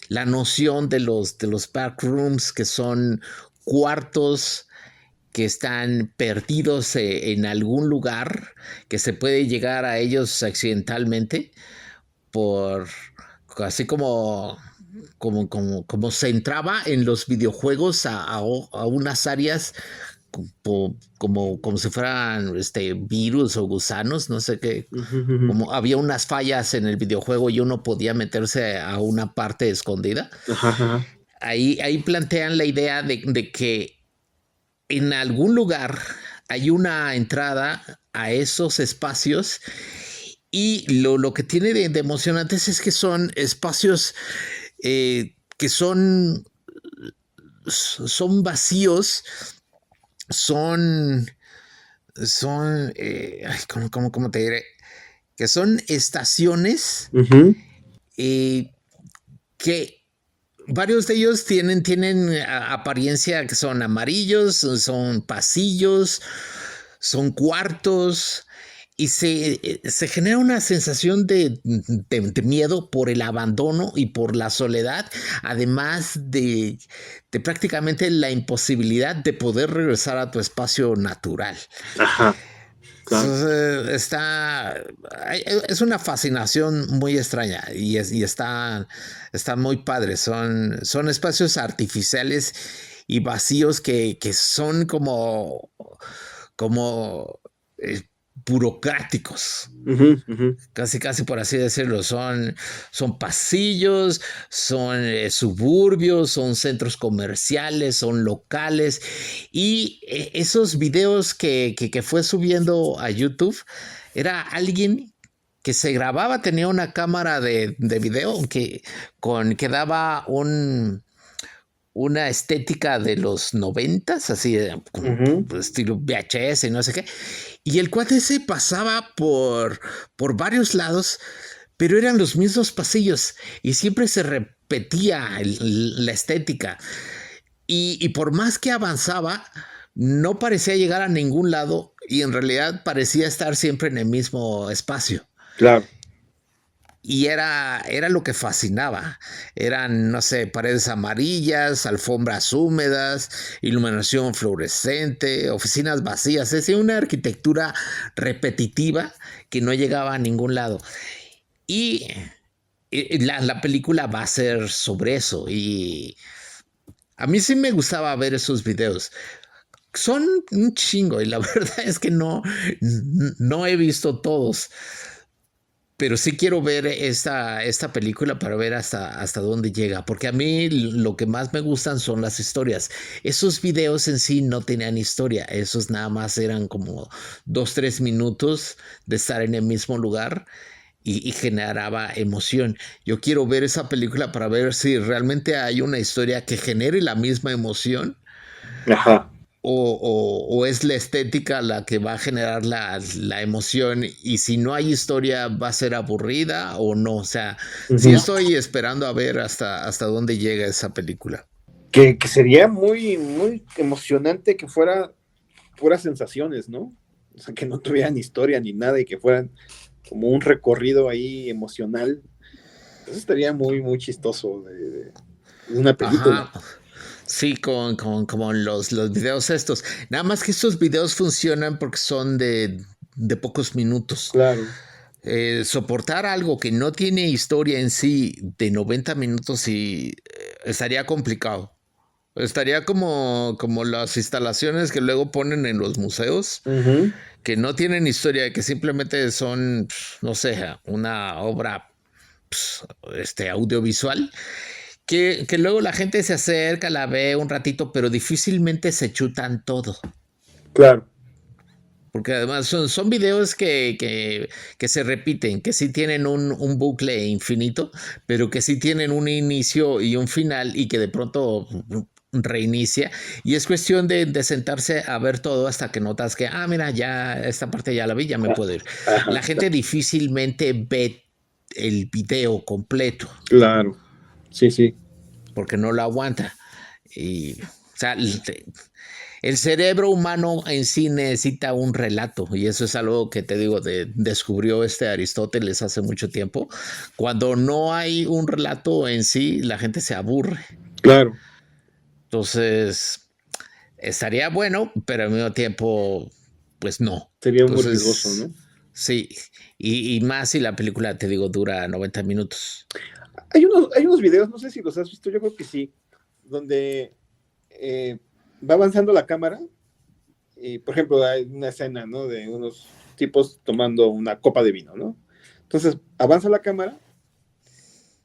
la noción de los backrooms, que son cuartos que están perdidos en algún lugar, que se puede llegar a ellos accidentalmente, por así como se entraba en los videojuegos a unas áreas como si fueran virus o gusanos, no sé qué, Ujú. como había unas fallas en el videojuego y uno podía meterse a una parte escondida. Ajá, ajá. Ahí plantean la idea de que en algún lugar hay una entrada a esos espacios, y lo que tiene de emocionantes es que son espacios que son vacíos, son, ay, ¿cómo te diré? Que son estaciones Ujú. eh, que varios de ellos tienen apariencia que son amarillos, son pasillos, son cuartos, y se genera una sensación de miedo por el abandono y por la soledad, además de prácticamente la imposibilidad de poder regresar a tu espacio natural. Ajá, claro. Entonces, es una fascinación muy extraña, y está muy padre. Son espacios artificiales y vacíos que son como burocráticos. Ujú, ujú. Casi por así decirlo, son pasillos, son suburbios, son centros comerciales, son locales. Y esos videos que fue subiendo a YouTube, era alguien que se grababa, tenía una cámara de video que daba una estética de los 90s, así como Ujú. estilo VHS y no sé qué. Y el cuate se pasaba por varios lados, pero eran los mismos pasillos y siempre se repetía la estética. Y por más que avanzaba, no parecía llegar a ningún lado, y en realidad parecía estar siempre en el mismo espacio. Claro. Y era lo que fascinaba. Eran, no sé, paredes amarillas, alfombras húmedas, iluminación fluorescente, oficinas vacías. Es decir, una arquitectura repetitiva que no llegaba a ningún lado. Y la película va a ser sobre eso. Y a mí sí me gustaba ver esos videos. Son un chingo, y la verdad es que no he visto todos. Pero sí quiero ver esta película para ver hasta dónde llega, porque a mí lo que más me gustan son las historias. Esos videos en sí no tenían historia, esos nada más eran como 2, 3 minutos de estar en el mismo lugar, y generaba emoción. Yo quiero ver esa película para ver si realmente hay una historia que genere la misma emoción, Ajá. o es la estética la que va a generar la emoción, y si no hay historia va a ser aburrida o no. O sea, sí Ujú. estoy esperando a ver hasta dónde llega esa película. Que sería muy, muy emocionante que fuera puras sensaciones, ¿no? O sea, que no tuvieran historia ni nada y que fueran como un recorrido ahí emocional. Eso estaría muy, muy chistoso de una película. Ajá. Sí, como los videos estos. Nada más que estos videos funcionan porque son de pocos minutos. Claro. Soportar algo que no tiene historia en sí de 90 minutos estaría complicado. Estaría como las instalaciones que luego ponen en los museos, Ujú. que no tienen historia, que simplemente son, no sé, una obra audiovisual, que luego la gente se acerca, la ve un ratito, pero difícilmente se chutan todo. Claro. Porque además son videos que se repiten, que sí tienen un bucle infinito, pero que sí tienen un inicio y un final y que de pronto reinicia. Y es cuestión de sentarse a ver todo hasta que notas que, mira, ya esta parte ya la vi, ya me puedo ir. Ajá, La gente difícilmente ve el video completo claro, sí, sí. porque no lo aguanta. Y, o sea, el cerebro humano en sí necesita un relato, y eso es algo que te digo, descubrió Aristóteles hace mucho tiempo. Cuando no hay un relato en sí, la gente se aburre. Claro, Entonces, estaría bueno, pero al mismo tiempo, pues no. sería muy riesgoso, Entonces, ¿no? sí, y más si la película, te digo, dura 90 minutos. Hay unos videos, no sé si los has visto, yo creo que sí, donde eh, va avanzando la cámara y, por ejemplo, hay una escena, ¿no? De unos tipos tomando una copa de vino, ¿no? Entonces, avanza la cámara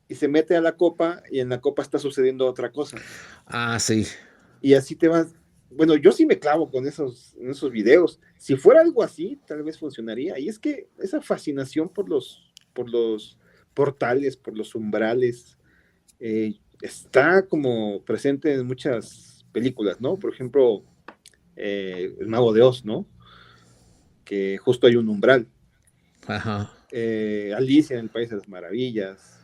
y se mete a la copa y en la copa está sucediendo otra cosa. Sí. Y así te vas. Bueno, yo sí me clavo con esos videos. Si fuera algo así, tal vez funcionaría. Y es que esa fascinación por los portales, por los umbrales, está como presente en muchas películas, ¿no? Por ejemplo, El Mago de Oz, ¿no? Que justo hay un umbral. Ajá. Alicia en el País de las Maravillas.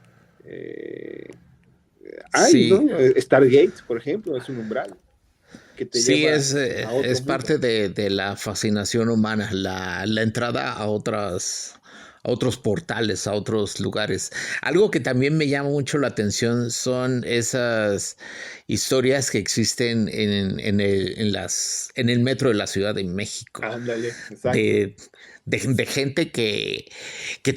¿No? Sí, Stargate, por ejemplo, es un umbral que te sí, lleva a otro es mundo. parte de la fascinación humana, la entrada a otros portales, a otros lugares. Algo que también me llama mucho la atención son esas historias que existen en el metro de la Ciudad de México, Ándale, exacto. de, de gente que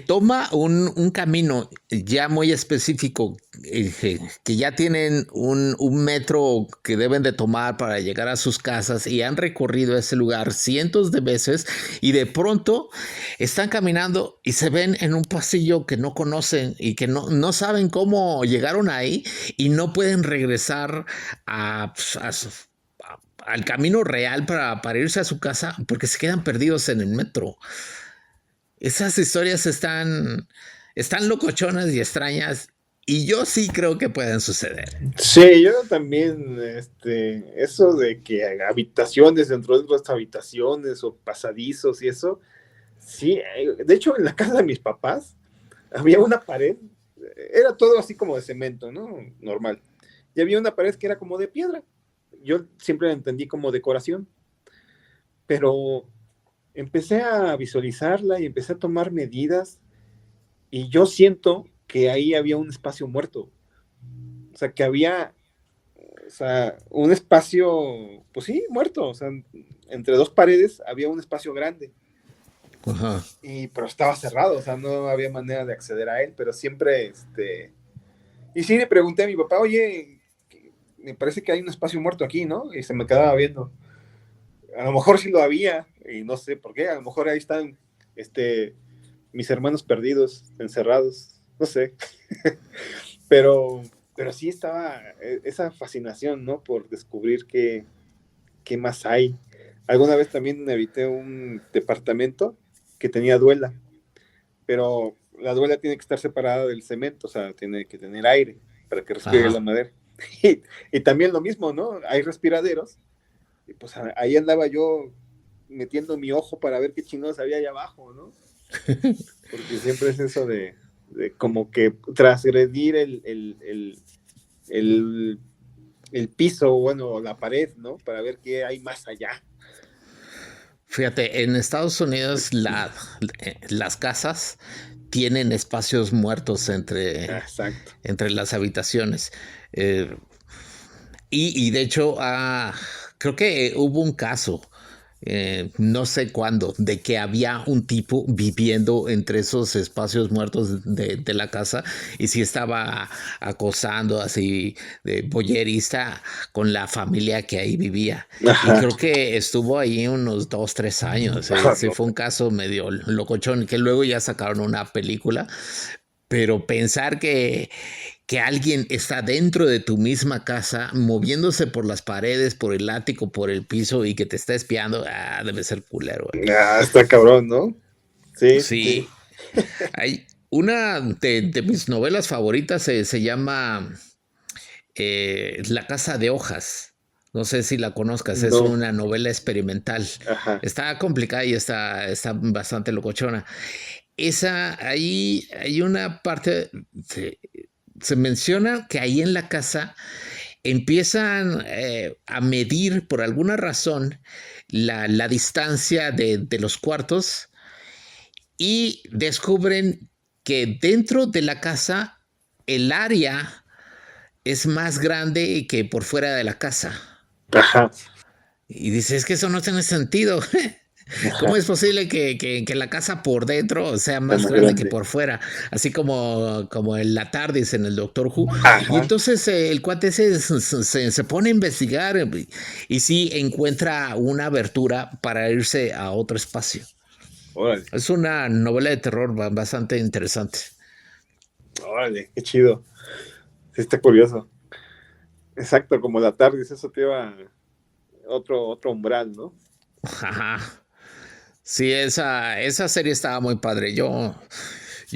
toma un camino ya muy específico, que ya tienen un metro que deben de tomar para llegar a sus casas y han recorrido ese lugar cientos de veces y de pronto están caminando y se ven en un pasillo que no conocen y que no saben cómo llegaron ahí y no pueden regresar al camino real para irse a su casa porque se quedan perdidos en el metro. Esas historias están locochonas y extrañas y yo sí creo que pueden suceder. Sí, yo también, eso de que habitaciones dentro de otras habitaciones o pasadizos y eso, sí, de hecho en la casa de mis papás había una pared, era todo así como de cemento, ¿no? Normal. Y había una pared que era como de piedra. Yo siempre la entendí como decoración, pero empecé a visualizarla y empecé a tomar medidas y yo siento que ahí había un espacio muerto. O sea, que había, o sea, un espacio, pues sí, muerto. O sea, entre dos paredes había un espacio grande. Ajá. Pero estaba cerrado, o sea, no había manera de acceder a él, pero siempre, Y sí, le pregunté a mi papá, oye, me parece que hay un espacio muerto aquí, ¿no? Y se me quedaba viendo. A lo mejor sí lo había, y no sé por qué, a lo mejor ahí están, mis hermanos perdidos, encerrados, no sé. pero, pero sí estaba esa fascinación, ¿no? Por descubrir qué más hay. Alguna vez también habité un departamento que tenía duela, pero la duela tiene que estar separada del cemento, o sea, tiene que tener aire para que respire la Ajá. madera. Y también lo mismo, ¿no? Hay respiraderos, y pues ahí andaba yo metiendo mi ojo para ver qué chingados había allá abajo, ¿no? Porque siempre es eso de como que transgredir el, el piso, bueno, la pared, ¿no? Para ver qué hay más allá. Fíjate, en Estados Unidos las casas tienen espacios muertos Exacto. entre las habitaciones. Eh, y de hecho, creo que hubo un caso, no sé cuándo, de que había un tipo viviendo entre esos espacios muertos de la casa y sí estaba acosando así de boyerista con la familia que ahí vivía. Y Ajá. creo que estuvo ahí unos 2, 3 años. Sí, fue un caso medio locochón que luego ya sacaron una película, pero pensar que alguien está dentro de tu misma casa, moviéndose por las paredes, por el ático, por el piso y que te está espiando, debe ser culero, güey. Ah, está cabrón, ¿no? Sí, sí, sí. Sí, hay una de mis novelas favoritas, se llama La Casa de Hojas. No sé si la conozcas, es No, una novela experimental. ajá. Está complicada y está bastante locochona. Ahí hay una parte, se menciona que ahí en la casa empiezan a medir por alguna razón la distancia de los cuartos y descubren que dentro de la casa el área es más grande que por fuera de la casa. Ajá. Y dice, es que eso no tiene sentido. ¿Cómo es posible que la casa por dentro sea Está más más grande que grande. por fuera? Así como en la TARDIS en el Doctor Who. Y Ajá. entonces el cuate se pone a investigar y sí encuentra una abertura para irse a otro espacio. Órale, Es una novela de terror bastante interesante. órale, qué chido. Sí, está curioso. Exacto, como la tarde, eso te iba otro umbral, ¿no? Ajá. Sí, esa serie estaba muy padre. Yo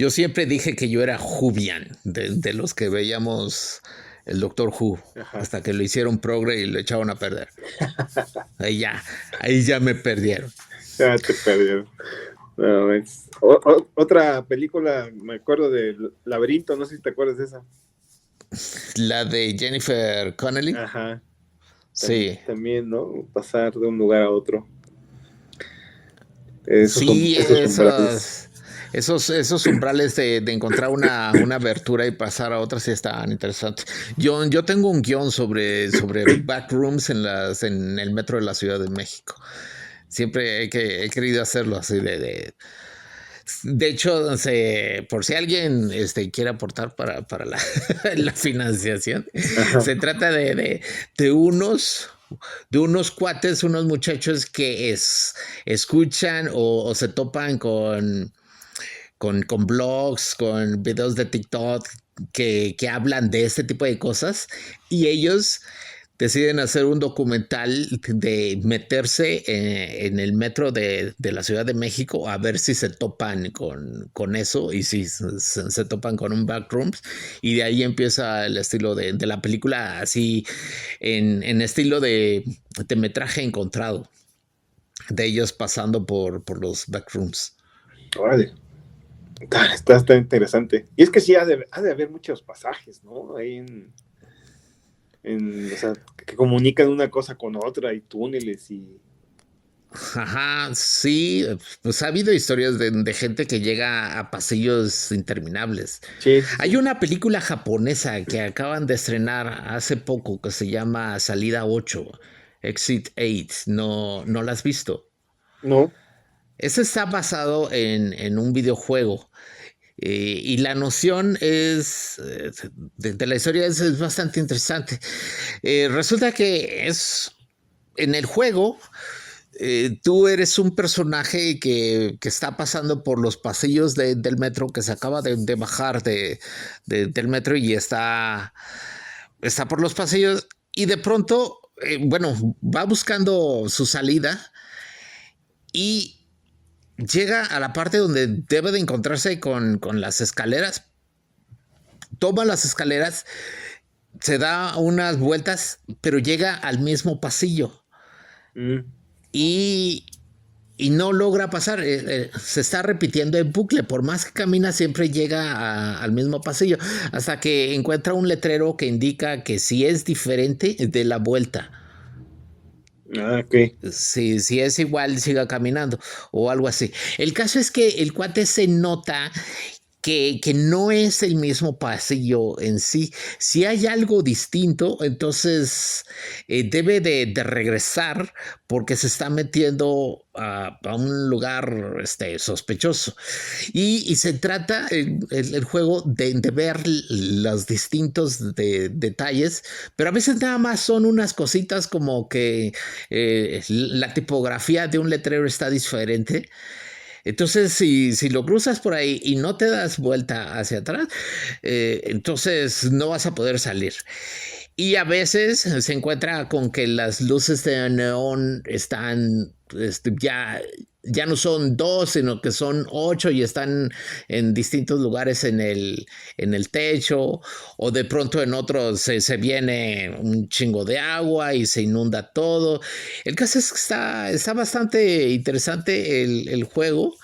siempre dije que yo era Whovian, de los que veíamos el Doctor Who, Ajá. hasta que lo hicieron progre y lo echaron a perder. Ahí ya me perdieron. Ya te perdieron. No, otra película, me acuerdo de Laberinto, no sé si te acuerdas de esa. La de Jennifer Connelly, Ajá. sí. También, ¿no? Pasar de un lugar a otro. Sí, Esos umbrales. esos umbrales de encontrar una abertura y pasar a otra sí estaban interesantes. Yo tengo un guión sobre backrooms en el metro de la Ciudad de México. Siempre he querido hacerlo así de hecho, por si alguien quiere aportar para la financiación, Ajá. se trata de unos cuates, unos muchachos que escuchan o se topan con blogs, con videos de TikTok que hablan de este tipo de cosas y ellos deciden hacer un documental de meterse en el metro de la Ciudad de México a ver si se topan con eso y si se topan con un backrooms y de ahí empieza el estilo de la película así en estilo de metraje encontrado de ellos pasando por los backrooms. Órale. Está interesante. Y es que sí, ha de haber muchos pasajes, ¿no? Ahí o sea, que comunican una cosa con otra y túneles y... Ajá, sí, pues ha habido historias de gente que llega a pasillos interminables. Sí, sí, Hay sí. una película japonesa que acaban de estrenar hace poco que se llama Salida 8, Exit 8. No la has visto. No. Ese está basado en un videojuego. Y la noción de la historia es bastante interesante. Resulta que en el juego tú eres un personaje que está pasando por los pasillos del metro, que se acaba de bajar del metro y está por los pasillos y de pronto, bueno, va buscando su salida y llega a la parte donde debe de encontrarse con las escaleras, toma las escaleras, se da unas vueltas, pero llega al mismo pasillo. Mm. Y, y no logra pasar, se está repitiendo en bucle, por más que camina siempre llega al mismo pasillo, hasta que encuentra un letrero que indica que si es diferente de la vuelta, Ah, ok. si es igual siga caminando o algo así. El caso es que el cuate se nota que no es el mismo pasillo en sí. Si hay algo distinto, entonces debe de regresar porque se está metiendo a un lugar sospechoso. Y se trata el juego de ver los distintos detalles, pero a veces nada más son unas cositas como que la tipografía de un letrero está diferente. Entonces, si lo cruzas por ahí y no te das vuelta hacia atrás, entonces no vas a poder salir. Y a veces se encuentra con que las luces de neón están ya no son dos, sino que son 8 y están en distintos lugares en el techo, o de pronto en otros se viene un chingo de agua y se inunda todo. El caso es que está bastante interesante el juego.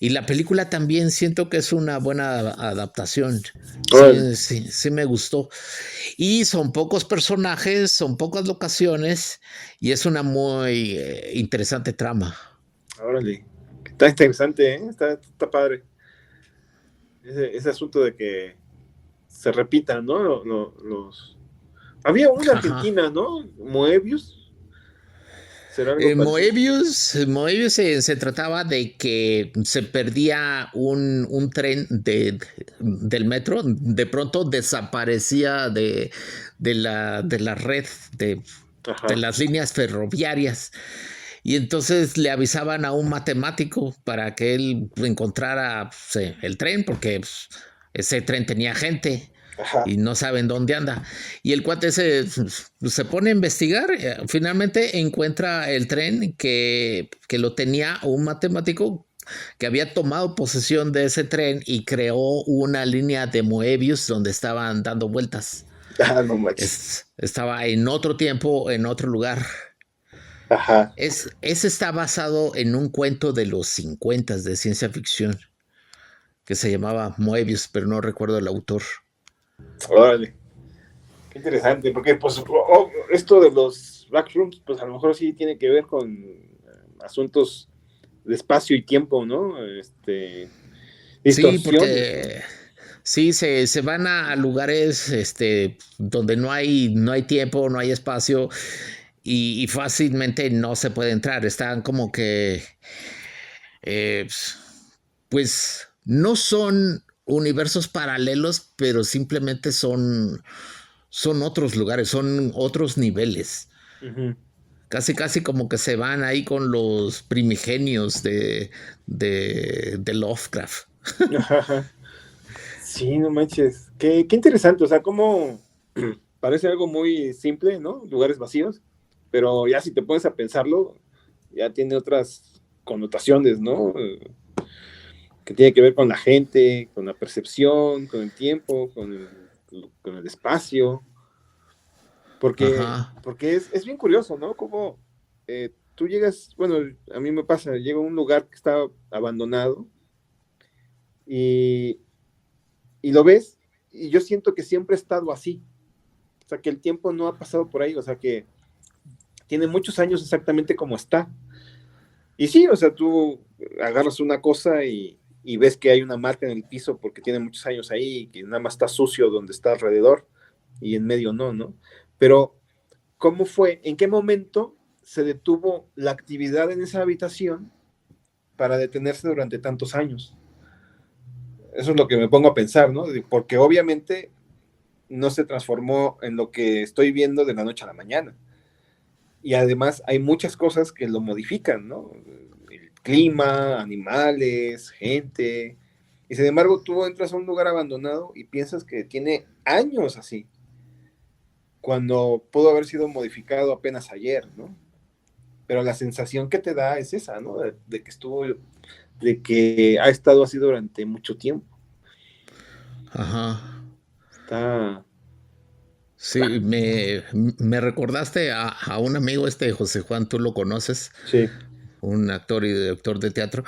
Y la película también siento que es una buena adaptación. Órale, Sí me gustó. Y son pocos personajes, son pocas locaciones y es una muy interesante trama. órale. Está interesante, ¿eh? Está padre. Ese asunto de que se repitan, ¿no? Había una Ajá. argentina, ¿no? Moebius. ¿Será algo parecido? Moebius se trataba de que se perdía un tren del metro, de pronto desaparecía de la red de Ajá. las líneas ferroviarias. Y entonces le avisaban a un matemático para que él encontrara pues, el tren, porque pues, ese tren tenía gente Ajá. y no saben dónde anda. Y el cuate se pone a investigar, finalmente encuentra el tren que lo tenía un matemático que había tomado posesión de ese tren y creó una línea de Moebius donde estaban dando vueltas. Ah, no manches. Estaba en otro tiempo, en otro lugar. Ajá. Ese está basado en un cuento de los 50 de ciencia ficción que se llamaba Moebius, pero no recuerdo el autor. Órale. Qué interesante, porque pues esto de los backrooms, pues a lo mejor sí tiene que ver con asuntos de espacio y tiempo, ¿no? Sí, Distorsiones, ¿no? porque sí, se van a lugares donde no hay tiempo, no hay espacio y fácilmente no se puede entrar. Están como que, eh, pues, no son universos paralelos, pero simplemente son otros lugares, son otros niveles. Ujú. Casi como que se van ahí con los primigenios de Lovecraft. Ajá. Sí, no manches. Qué interesante, o sea, como parece algo muy simple, ¿no? Lugares vacíos, pero ya si te pones a pensarlo, ya tiene otras connotaciones, ¿no? Que tiene que ver con la gente, con la percepción, con el tiempo, con el espacio, Ajá. porque es bien curioso, ¿no? Como tú llegas, bueno, a mí me pasa, llego a un lugar que está abandonado y, y lo ves y yo siento que siempre ha estado así, o sea, que el tiempo no ha pasado por ahí, o sea, que tiene muchos años exactamente como está. Y sí, o sea, tú agarras una cosa y ves que hay una marca en el piso porque tiene muchos años ahí y que nada más está sucio donde está alrededor y en medio no, ¿no? Pero, ¿cómo fue? ¿En qué momento se detuvo la actividad en esa habitación para detenerse durante tantos años? Eso es lo que me pongo a pensar, ¿no? Porque obviamente no se transformó en lo que estoy viendo de la noche a la mañana. Y además hay muchas cosas que lo modifican, ¿no? El clima, animales, gente. Y sin embargo, tú entras a un lugar abandonado y piensas que tiene años así, cuando pudo haber sido modificado apenas ayer, ¿no? Pero la sensación que te da es esa, ¿no? De que estuvo, de que ha estado así durante mucho tiempo. Ajá. Está, Sí, me recordaste a un amigo José Juan, tú lo conoces, sí. un actor y director de teatro,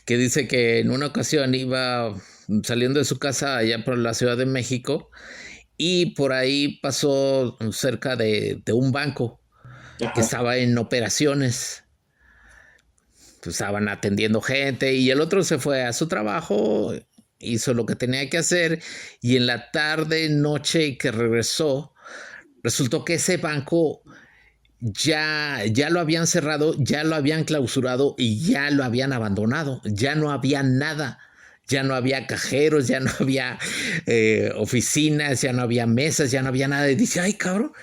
que dice que en una ocasión iba saliendo de su casa allá por la Ciudad de México y por ahí pasó cerca de un banco que Ajá. estaba en operaciones. Pues estaban atendiendo gente y el otro se fue a su trabajo, hizo lo que tenía que hacer y en la tarde, noche que regresó, resultó que ese banco ya lo habían cerrado, ya lo habían clausurado y ya lo habían abandonado, ya no había nada. Ya no había cajeros, ya no había oficinas, ya no había mesas, ya no había nada. Y dice, ay, cabrón,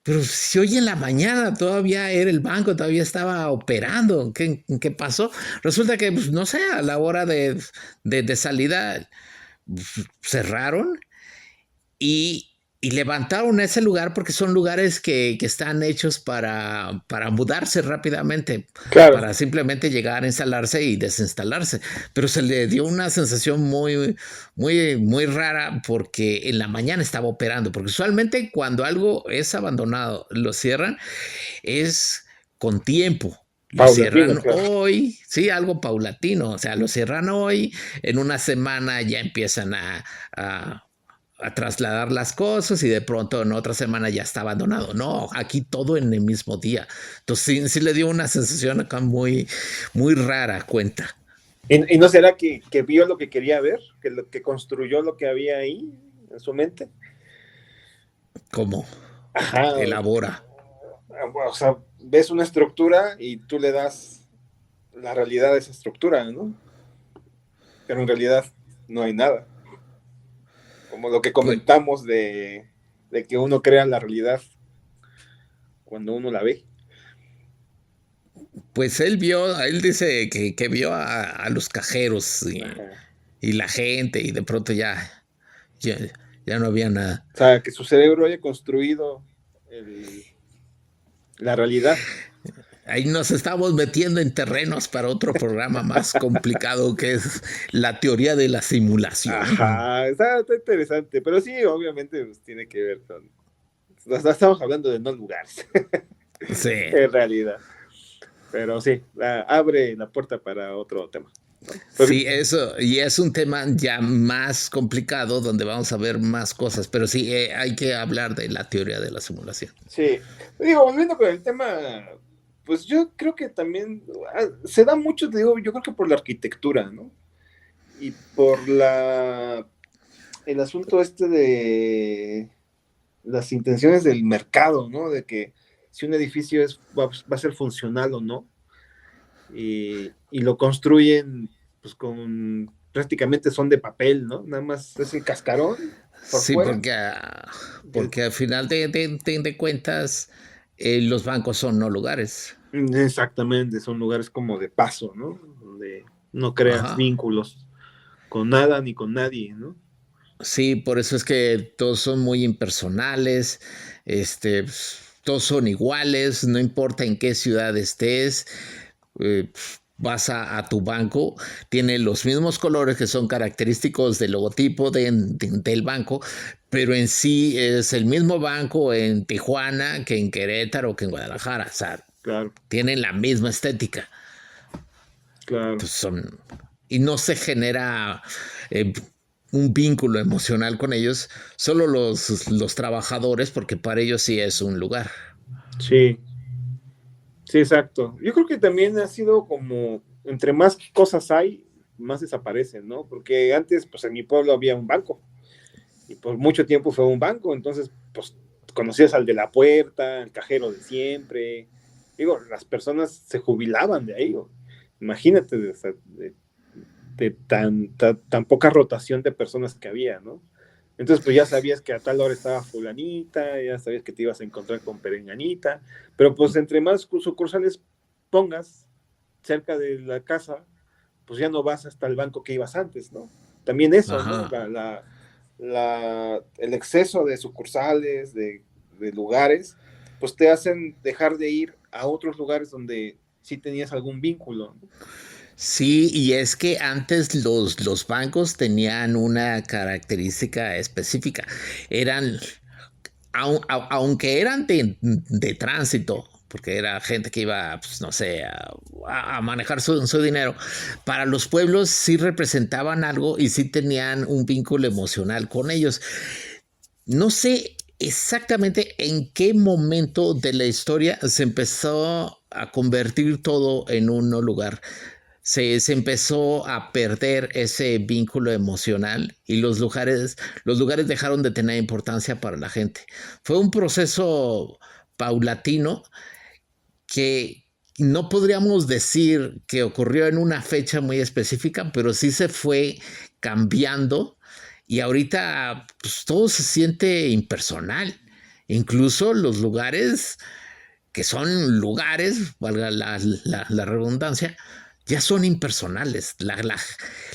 pero si hoy en la mañana todavía era el banco, todavía estaba operando, ¿qué pasó? Resulta que, pues, no sé, a la hora de salida cerraron y, y levantaron ese lugar porque son lugares que están hechos para mudarse rápidamente, Claro, para simplemente llegar a instalarse y desinstalarse. Pero se le dio una sensación muy rara porque en la mañana estaba operando, porque usualmente cuando algo es abandonado, lo cierran, es con tiempo. Lo paulatino, cierran claro. hoy, sí, algo paulatino, o sea, lo cierran hoy, en una semana ya empiezan a, a trasladar las cosas y de pronto en otra semana ya está abandonado. No, aquí todo en el mismo día. Entonces sí le dio una sensación acá muy rara, cuenta. ¿Y no será que vio lo que quería ver? Que construyó lo que había ahí en su mente. ¿Cómo? Ajá, Elabora. o sea, ves una estructura y tú le das la realidad de esa estructura, ¿no? Pero en realidad no hay nada. Como lo que Pues, comentamos de que uno crea la realidad cuando uno la ve. pues él dice que vio a los cajeros Ajá. y la gente y de pronto ya, ya no había nada. O sea, que su cerebro haya construido la realidad. Ahí nos estamos metiendo en terrenos para otro programa más complicado que es la teoría de la simulación. Ajá, está interesante, pero sí, obviamente pues, tiene que ver con... Estamos hablando de no lugares, Sí. en realidad. Pero sí, abre la puerta para otro tema, ¿no? Pues, Sí, eso, y es un tema ya más complicado donde vamos a ver más cosas, pero sí, hay que hablar de la teoría de la simulación. sí, digo, volviendo con el tema, pues yo creo que también se da mucho, te digo, yo creo que por la arquitectura, ¿no? Y por el asunto este de las intenciones del mercado, ¿no? De que si un edificio va a ser funcional o no, y lo construyen pues con prácticamente son de papel, ¿no? Nada más es el cascarón por Sí, fuera. porque al final de cuentas, los bancos son no lugares. Exactamente, son lugares como de paso, ¿no? Donde no creas Ajá. vínculos con nada ni con nadie, ¿no? Sí, por eso es que todos son muy impersonales, todos son iguales, no importa en qué ciudad estés, vas a tu banco, tiene los mismos colores que son característicos del logotipo del banco, pero en sí es el mismo banco en Tijuana que en Querétaro que en Guadalajara, o sea, Claro, tienen la misma estética. claro. Pues y no se genera eh, un vínculo emocional con ellos, solo los trabajadores, porque para ellos sí es un lugar. Sí, sí, exacto. Yo creo que también ha sido como, entre más cosas hay, más desaparecen, ¿no? Porque antes, pues en mi pueblo había un banco y por mucho tiempo fue un banco, entonces, pues conocías al de la puerta, el cajero de siempre. Digo, las personas se jubilaban de ahí. Imagínate de tan poca rotación de personas que había, ¿no? Entonces, pues ya sabías que a tal hora estaba fulanita, ya sabías que te ibas a encontrar con perenganita, pero pues entre más sucursales pongas cerca de la casa, pues ya no vas hasta el banco que ibas antes, ¿no? También eso, ¿no? Ajá. El exceso de sucursales, de lugares, pues te hacen dejar de ir a otros lugares donde sí tenías algún vínculo, ¿no? Sí, y es que antes los bancos tenían una característica específica. Eran, aunque eran de tránsito, porque era gente que iba, pues, no sé, a manejar su dinero, para los pueblos sí representaban algo y sí tenían un vínculo emocional con ellos. No sé exactamente en qué momento de la historia se empezó a convertir todo en un no lugar. Se empezó a perder ese vínculo emocional y los lugares dejaron de tener importancia para la gente. Fue un proceso paulatino que no podríamos decir que ocurrió en una fecha muy específica, pero sí se fue cambiando y ahorita pues, todo se siente impersonal. Incluso los lugares que son lugares, valga la redundancia, ya son impersonales.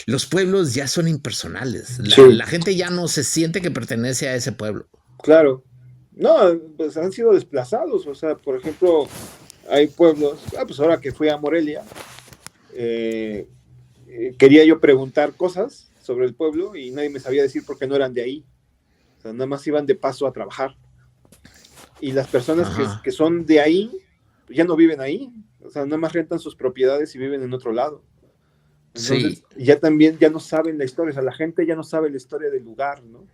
Los pueblos ya son impersonales. Sí, La gente ya no se siente que pertenece a ese pueblo. claro. No, pues han sido desplazados. O sea, por ejemplo, hay pueblos. Pues ahora que fui a Morelia, quería yo preguntar cosas sobre el pueblo y nadie me sabía decir por qué no eran de ahí. O sea, nada más iban de paso a trabajar. Y las personas que son de ahí ya no viven ahí. O sea, nada más rentan sus propiedades y viven en otro lado. Entonces, Sí. ya también ya no saben la historia. O sea, la gente ya no sabe la historia del lugar, ¿no?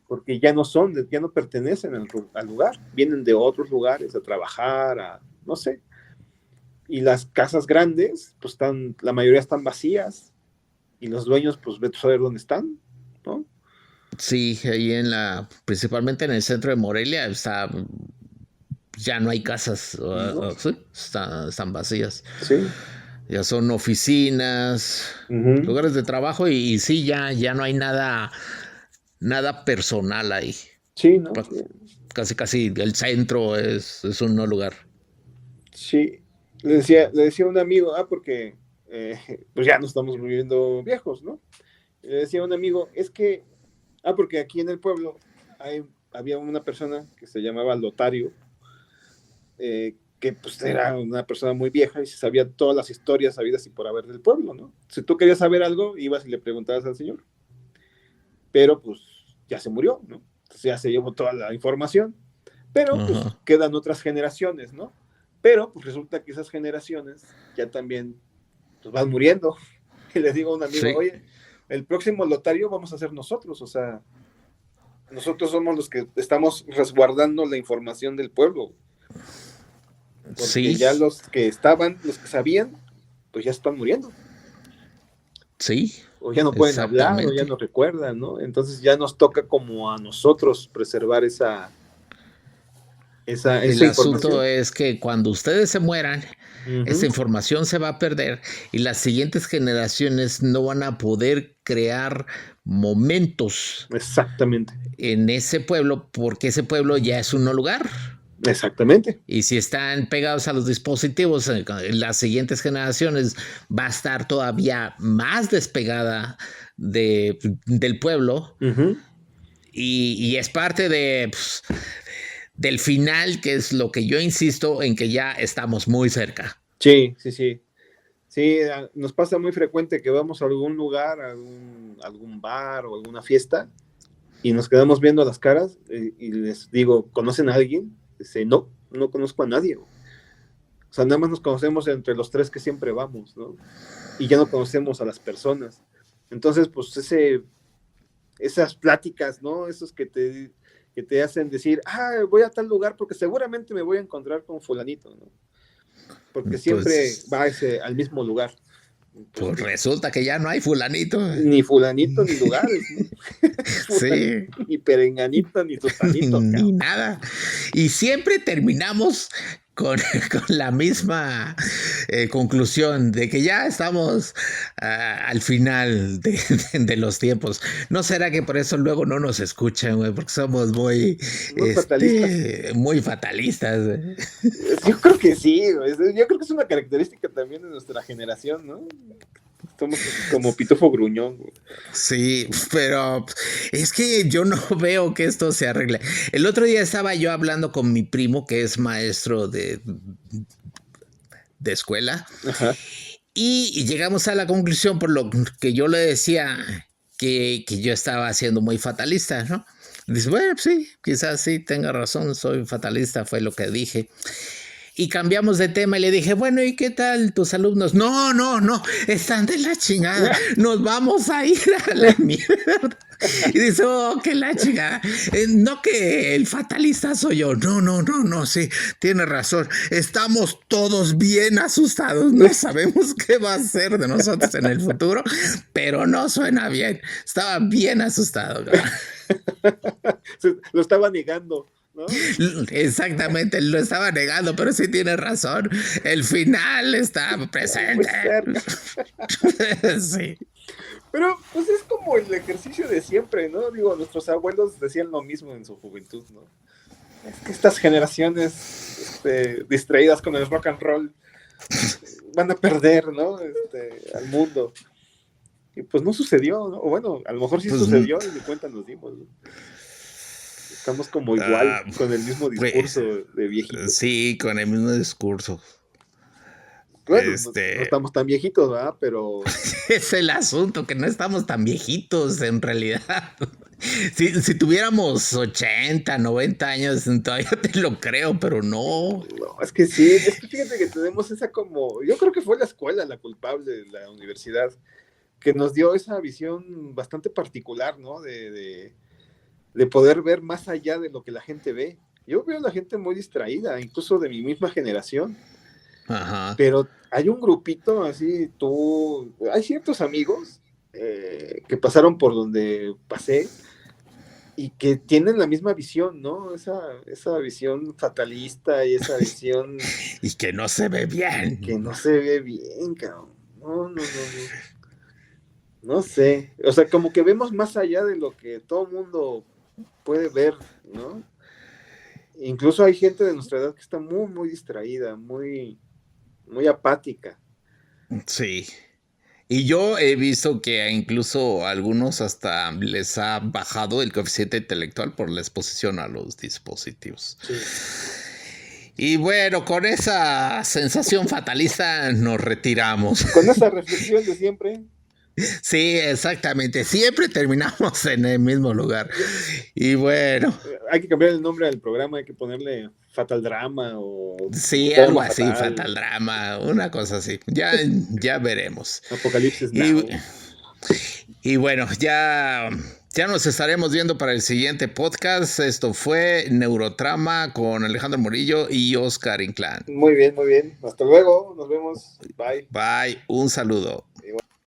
Porque ya no ya no pertenecen al lugar. Vienen de otros lugares a trabajar, no sé. Y las casas grandes, pues la mayoría están vacías. Y los dueños, pues vete a saber dónde están, ¿no? Sí, ahí principalmente en el centro de Morelia, ya no hay casas, ¿No? sí, están vacías. Sí. Ya son oficinas, lugares de trabajo y sí, ya no hay nada personal ahí. Sí, ¿no? Casi el centro es un no lugar. Sí. Le decía a un amigo, porque pues ya no estamos viviendo viejos, ¿no? Le decía a un amigo, es que, porque aquí en el pueblo había una persona que se llamaba Lotario, que pues era una persona muy vieja y se sabía todas las historias habidas y por haber del pueblo, ¿no? Si tú querías saber algo, ibas y le preguntabas al señor. Pero pues ya se murió, ¿no? Entonces ya se llevó toda la información. Pero pues quedan otras generaciones, ¿no? Pero pues resulta que esas generaciones ya también pues van muriendo. Y le digo a un amigo, Sí. oye, el próximo Lotario vamos a ser nosotros, o sea, nosotros somos los que estamos resguardando la información del pueblo. Porque Sí. ya los que estaban, los que sabían, pues ya están muriendo. Sí. O ya no pueden hablar, o ya no recuerdan, ¿no? Entonces ya nos toca como a nosotros preservar esa El asunto es que cuando ustedes se mueran, esa Uh-huh. información se va a perder y las siguientes generaciones no van a poder crear momentos. Exactamente. En ese pueblo, porque ese pueblo ya es un no lugar. Exactamente. Y si están pegados a los dispositivos, las siguientes generaciones va a estar todavía más despegada del pueblo. Uh-huh. Y es parte del final, que es lo que yo insisto en que ya estamos muy cerca. Sí. Sí, nos pasa muy frecuente que vamos a algún lugar, a algún bar o alguna fiesta y nos quedamos viendo las caras y les digo, ¿conocen a alguien? Dice, no conozco a nadie. O sea, nada más nos conocemos entre los tres que siempre vamos, ¿no? Y ya no conocemos a las personas. Entonces, pues esas pláticas, ¿no? Esos que te hacen decir, voy a tal lugar porque seguramente me voy a encontrar con fulanito, ¿no? Porque siempre va al mismo lugar. Pues resulta que ya no hay fulanito. Ni fulanito, ni lugares, ¿no? Sí. Ni perenganito, ni tutanito. Ni nada. Y siempre terminamos con la misma conclusión de que ya estamos al final de los tiempos. ¿No será que por eso luego no nos escuchan, güey? Porque somos muy fatalistas. Muy fatalistas. Yo creo que sí, güey. Yo creo que es una característica también de nuestra generación, ¿no? Somos como pitufo gruñón, güey. Sí, pero es que yo no veo que esto se arregle. El otro día estaba yo hablando con mi primo, que es maestro de escuela. Ajá. Y llegamos a la conclusión, por lo que yo le decía, que yo estaba siendo muy fatalista, ¿no? Dice, bueno, sí, quizás sí tenga razón, soy fatalista, fue lo que dije. Y cambiamos de tema y le dije, bueno, ¿y qué tal tus alumnos? No, están de la chingada, nos vamos a ir a la mierda. Y dice, que la chingada, no que el fatalista soy yo, no, sí, tiene razón, estamos todos bien asustados, no sabemos qué va a ser de nosotros en el futuro, pero no suena bien, estaba bien asustado. Lo estaba negando, ¿no? Exactamente, lo estaba negando, pero sí tiene razón. El final está presente. Sí. Pero pues es como el ejercicio de siempre, ¿no? Digo, nuestros abuelos decían lo mismo en su juventud, ¿no? es que estas generaciones distraídas con el rock and roll van a perder, ¿no? Al mundo. Y pues no sucedió, ¿no? O bueno, a lo mejor sí sucedió y ni cuenta nos dimos, ¿no? Estamos como igual, con el mismo discurso de viejitos. Sí, con el mismo discurso. Bueno, no estamos tan viejitos, ¿verdad? Pero... Es el asunto, que no estamos tan viejitos en realidad. Si tuviéramos 80, 90 años, todavía te lo creo, pero no. No, es que sí, es que fíjate que tenemos esa como... Yo creo que fue la escuela la culpable, la universidad, que nos dio esa visión bastante particular, ¿no? De poder ver más allá de lo que la gente ve. Yo veo a la gente muy distraída, incluso de mi misma generación. Ajá. Pero hay un grupito así, hay ciertos amigos que pasaron por donde pasé y que tienen la misma visión, ¿no? Esa visión fatalista y esa visión... Y que no se ve bien. Que no se ve bien, cabrón. No. No sé. O sea, como que vemos más allá de lo que todo mundo puede ver, ¿no? Incluso hay gente de nuestra edad que está muy, muy distraída, muy apática. Sí. Y yo he visto que incluso a algunos hasta les ha bajado el coeficiente intelectual por la exposición a los dispositivos. Sí. Y bueno, con esa sensación fatalista nos retiramos. Con esa reflexión de siempre. Sí, exactamente. Siempre terminamos en el mismo lugar. Y bueno. Hay que cambiar el nombre del programa, hay que ponerle Fatal Drama o... Sí, algo así, Fatal Drama, una cosa así. Ya veremos. Apocalipsis Now. Y bueno, ya nos estaremos viendo para el siguiente podcast. Esto fue Neurotrama con Alejandro Murillo y Oscar Inclán. Muy bien. Hasta luego. Nos vemos. Bye. Bye. Un saludo.